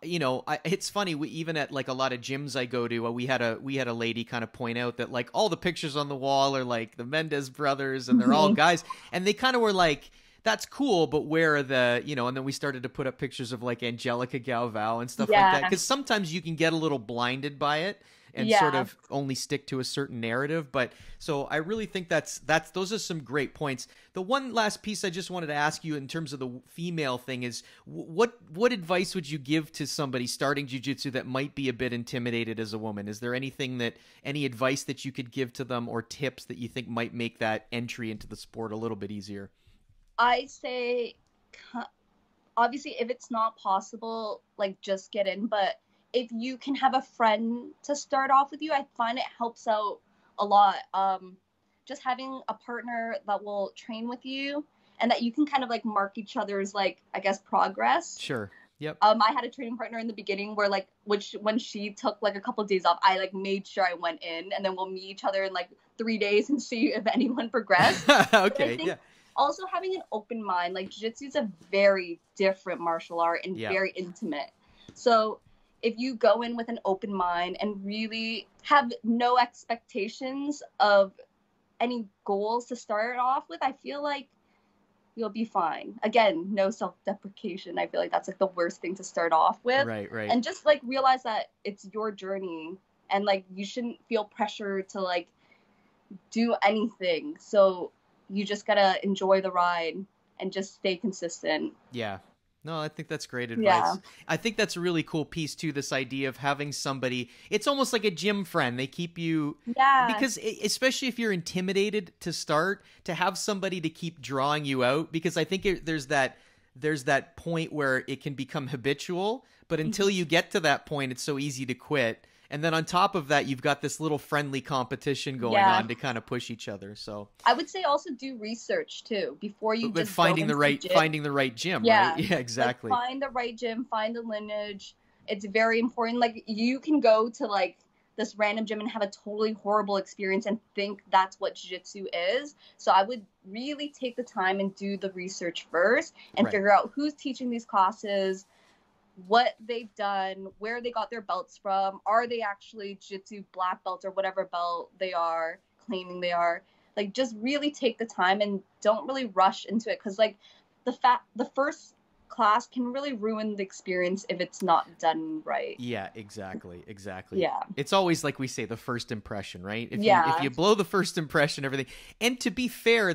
you know, it's funny. Even at like a lot of gyms I go to, we had a lady kind of point out that like all the pictures on the wall are like the Mendez brothers and they're all guys, and they kind of were like, that's cool, but where are the, you know, and then we started to put up pictures of like Angelica Galvao and stuff like that. Because sometimes you can get a little blinded by it and sort of only stick to a certain narrative. But so I really think those are some great points. The one last piece I just wanted to ask you in terms of the female thing is what advice would you give to somebody starting jiu-jitsu that might be a bit intimidated as a woman? Is there any advice that you could give to them or tips that you think might make that entry into the sport a little bit easier? I say, obviously, if it's not possible, like, just get in. But if you can have a friend to start off with you, I find it helps out a lot. Just having a partner that will train with you and that you can kind of, like, mark each other's, like, I guess, progress. Sure. Yep. I had a training partner in the beginning where, like, when she took, like, a couple of days off, I, like, made sure I went in. And then we'll meet each other in, like, 3 days and see if anyone progressed. Okay, Also, having an open mind, like jiu-jitsu is a very different martial art and very intimate. So if you go in with an open mind and really have no expectations of any goals to start off with, I feel like you'll be fine. Again, no self-deprecation. I feel like that's like the worst thing to start off with. Right. And just like realize that it's your journey, and like you shouldn't feel pressure to like do anything. So you just gotta enjoy the ride and just stay consistent. Yeah. No, I think that's great advice. Yeah. I think that's a really cool piece too, this idea of having somebody, it's almost like a gym friend. They keep you, because especially if you're intimidated to start, to have somebody to keep drawing you out, because I think there's that point where it can become habitual, but until you get to that point, it's so easy to quit. And then on top of that, you've got this little friendly competition going on to kind of push each other. So I would say also do research too before you just finding the right gym. Right? Yeah, exactly. Like find the right gym, find the lineage. It's very important. Like you can go to like this random gym and have a totally horrible experience and think that's what jiu-jitsu is. So I would really take the time and do the research first and figure out who's teaching these classes, what they've done, where they got their belts from. Are they actually jiu-jitsu black belt or whatever belt they are claiming they are? Like, just really take the time and don't really rush into it, because like the first class can really ruin the experience if it's not done right. Yeah, exactly. Yeah, it's always like we say, the first impression, right? If you blow the first impression, everything. And to be fair,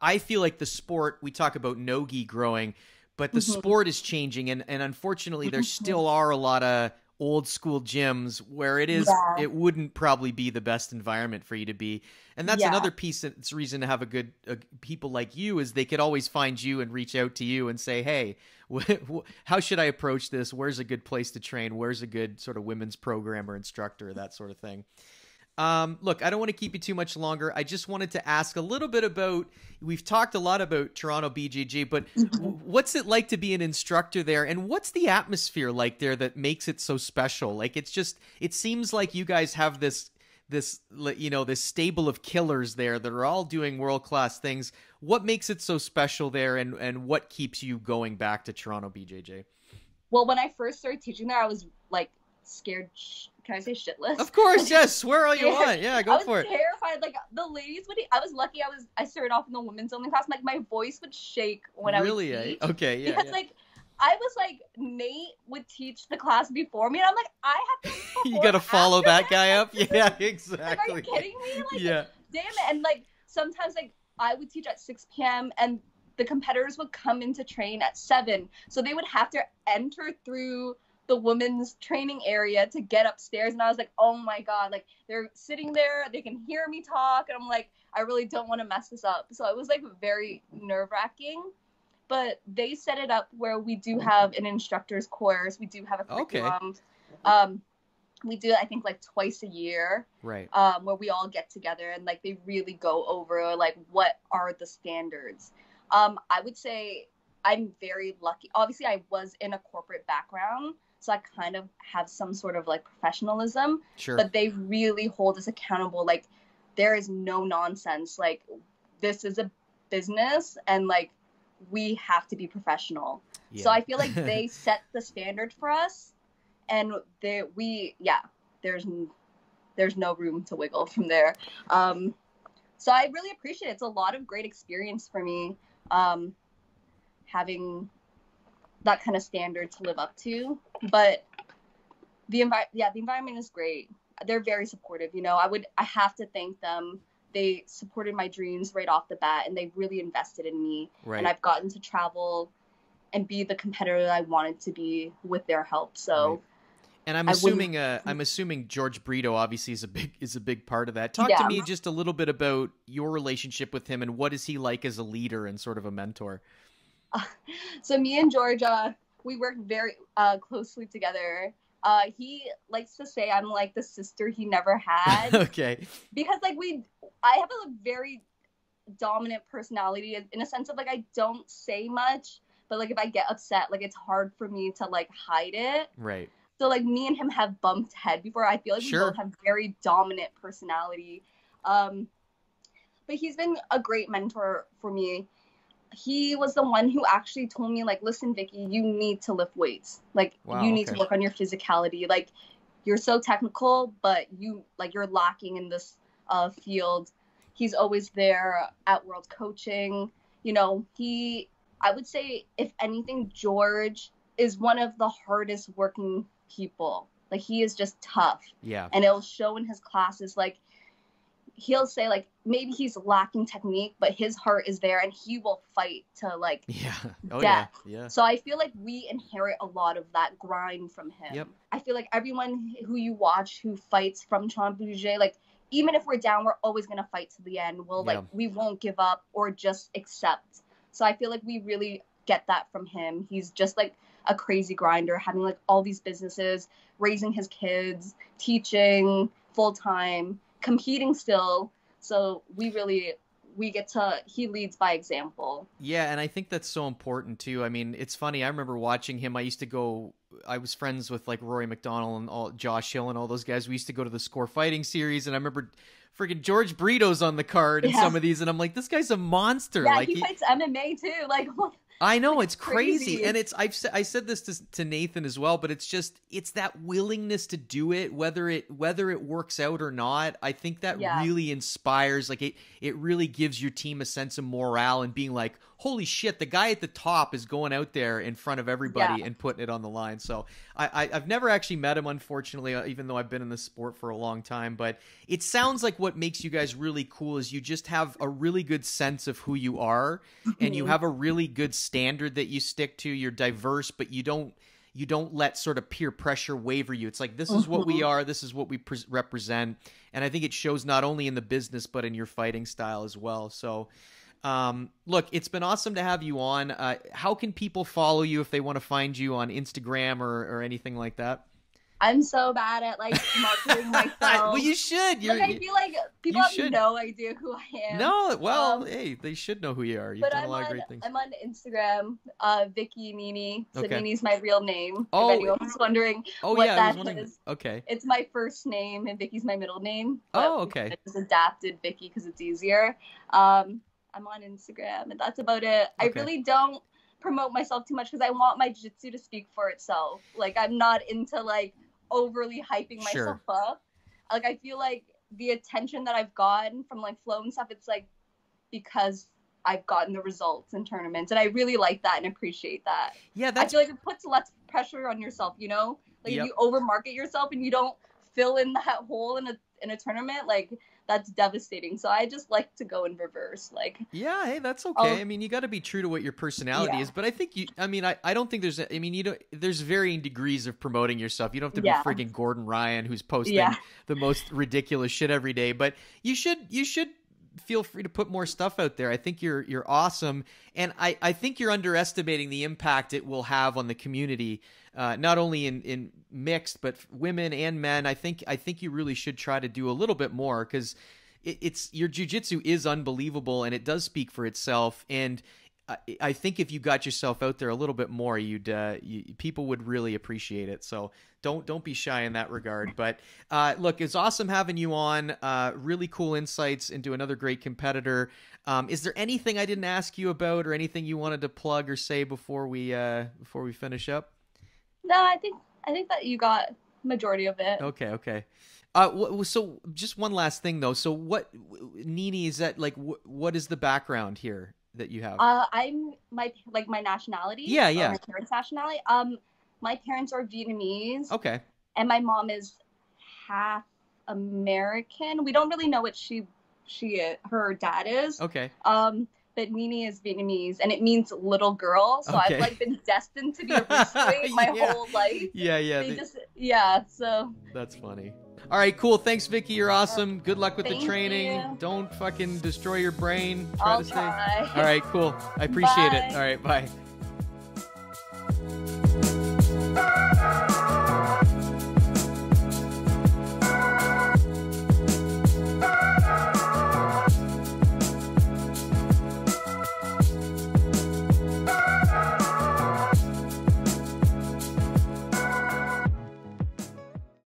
I feel like the sport, we talk about no-gi growing, but the sport is changing, and unfortunately there still are a lot of old school gyms where it wouldn't probably be the best environment for you to be. And that's another piece that's reason to have a good people like you, is they could always find you and reach out to you and say, hey, how should I approach this? Where's a good place to train? Where's a good sort of women's program or instructor, that sort of thing. Look, I don't want to keep you too much longer. I just wanted to ask a little bit about, we've talked a lot about Toronto BJJ, but what's it like to be an instructor there? And what's the atmosphere like there that makes it so special? Like, it seems like you guys have this stable of killers there that are all doing world-class things. What makes it so special there, and what keeps you going back to Toronto BJJ? Well, when I first started teaching there, I was like scared. Can I say shitless? Of course, yes. Swear all you want. Yeah, go for it. I was terrified. Like, the ladies would. I was lucky. I started off in the women's only class. Like, my voice would shake when I would teach. Okay, yeah. Because like, I was like, Nate would teach the class before me, and I'm like, I have to. You got to follow that guy up. Yeah, exactly. Like, are you kidding me? Like, yeah. Damn it! And like, sometimes like I would teach at 6 p.m. and the competitors would come in to train at 7, so they would have to enter through the women's training area to get upstairs. And I was like, oh my God, like they're sitting there, they can hear me talk. And I'm like, I really don't want to mess this up. So it was like very nerve-wracking, but they set it up where we do have an instructor's course. We do have a curriculum. Okay. We do it, I think, like twice a year, right? Where we all get together and like they really go over like what are the standards. I would say I'm very lucky. Obviously, I was in a corporate background, so I kind of have some sort of like professionalism. Sure. But they really hold us accountable. Like, there is no nonsense. Like, this is a business, and like we have to be professional. Yeah. So I feel like they set the standard for us, and there's no room to wiggle from there. So I really appreciate it. It's a lot of great experience for me, having that kind of standard to live up to. But the environment is great. They're very supportive. You know, I have to thank them. They supported my dreams right off the bat, and they really invested in me. Right. And I've gotten to travel and be the competitor that I wanted to be with their help. So. Right. And I'm assuming Jorge Britto obviously is a big part of that. Talk to me just a little bit about your relationship with him, and what is he like as a leader and sort of a mentor? So me and Georgia, we work very closely together. He likes to say I'm like the sister he never had. Okay. Because like I have a very dominant personality in a sense of like I don't say much, but like if I get upset, like it's hard for me to like hide it. Right. So like me and him have bumped head before. I feel like we both have very dominant personality. But he's been a great mentor for me. He was the one who actually told me, like, listen, Vicky, you need to lift weights. Like, you need to work on your physicality. Like, you're so technical, but you're lacking in this field. He's always there at World Coaching. you know, I would say, if anything, George is one of the hardest working people. Like, he is just tough. Yeah. And it'll show in his classes. Like, he'll say, like, maybe he's lacking technique, but his heart is there, and he will fight to, like, death. Yeah. So I feel like we inherit a lot of that grind from him. Yep. I feel like everyone who you watch who fights from Toronto BJJ, like, even if we're down, we're always going to fight to the end. We won't give up or just accept. So I feel like we really get that from him. He's just like a crazy grinder, having like all these businesses, raising his kids, teaching full time, competing still. So he leads by example. Yeah, and I think that's so important too. I mean, it's funny. I remember watching him. I was friends with like Rory McDonald and Josh Hill and all those guys. We used to go to the Score Fighting series, and I remember freaking Jorge Britto's on the card in some of these, and I'm like, this guy's a monster. Yeah, like, he fights MMA too. Like, I know, it's crazy. And I said this to Nathan as well, but it's that willingness to do it, whether it works out or not. I think that really inspires. Like, it really gives your team a sense of morale and being like, holy shit, the guy at the top is going out there in front of everybody and putting it on the line. So I've never actually met him, unfortunately, even though I've been in the sport for a long time. But it sounds like what makes you guys really cool is you just have a really good sense of who you are, and you have a really good standard that you stick to. You're diverse, but you don't let sort of peer pressure waver you. It's like, this is what we are, this is what we represent, and I think it shows not only in the business but in your fighting style as well. So look, it's been awesome to have you on. How can people follow you if they want to find you on Instagram or anything like that? I'm so bad at like marketing myself. Well, you should. I feel like people have no idea who I am. No, well, hey, they should know who you are. You've done a lot of great things. I'm on Instagram, Vicky Nini. So Nini's my real name. Oh, if anyone was wondering what that is. Okay. It's my first name, and Vicky's my middle name. Oh, okay. I just adapted Vicky because it's easier. I'm on Instagram, and that's about it. I really don't promote myself too much because I want my jiu-jitsu to speak for itself. Like, I'm not into like overly hyping myself up. Like, I feel like the attention that I've gotten from like Flow and stuff, it's like because I've gotten the results in tournaments, and I really like that and appreciate that. Yeah, I feel like it puts less pressure on yourself, you know? Like, if you overmarket yourself and you don't fill in that hole in a tournament, like, that's devastating. So I just like to go in reverse. Like, yeah, hey, that's okay. I mean, you got to be true to what your personality is. But I think I don't think there's varying degrees of promoting yourself. You don't have to be friggin' Gordon Ryan who's posting the most ridiculous shit every day. But you should feel free to put more stuff out there. I think you're awesome, and I think you're underestimating the impact it will have on the community, not only in mixed but women and men. I think you really should try to do a little bit more, because it's your jiu-jitsu is unbelievable, and it does speak for itself. And I think if you got yourself out there a little bit more, people would really appreciate it. So don't be shy in that regard. But look, it's awesome having you on. Really cool insights into another great competitor. Is there anything I didn't ask you about, or anything you wanted to plug or say before we finish up? No, I think that you got majority of it. Okay. So just one last thing though. So what, Nini, is that like? What is the background here that you have? I'm my nationality. Yeah. My parents' nationality. My parents are Vietnamese. Okay. And my mom is half American. We don't really know what her dad is. Okay. But Nini is Vietnamese, and it means little girl. So I've like been destined to be a Bruce my whole life. Yeah. So that's funny. All right, cool. Thanks, Vicky. You're awesome. Good luck with the training. You. Don't fucking destroy your brain. I'll try. All right, cool. I appreciate it. All right, bye.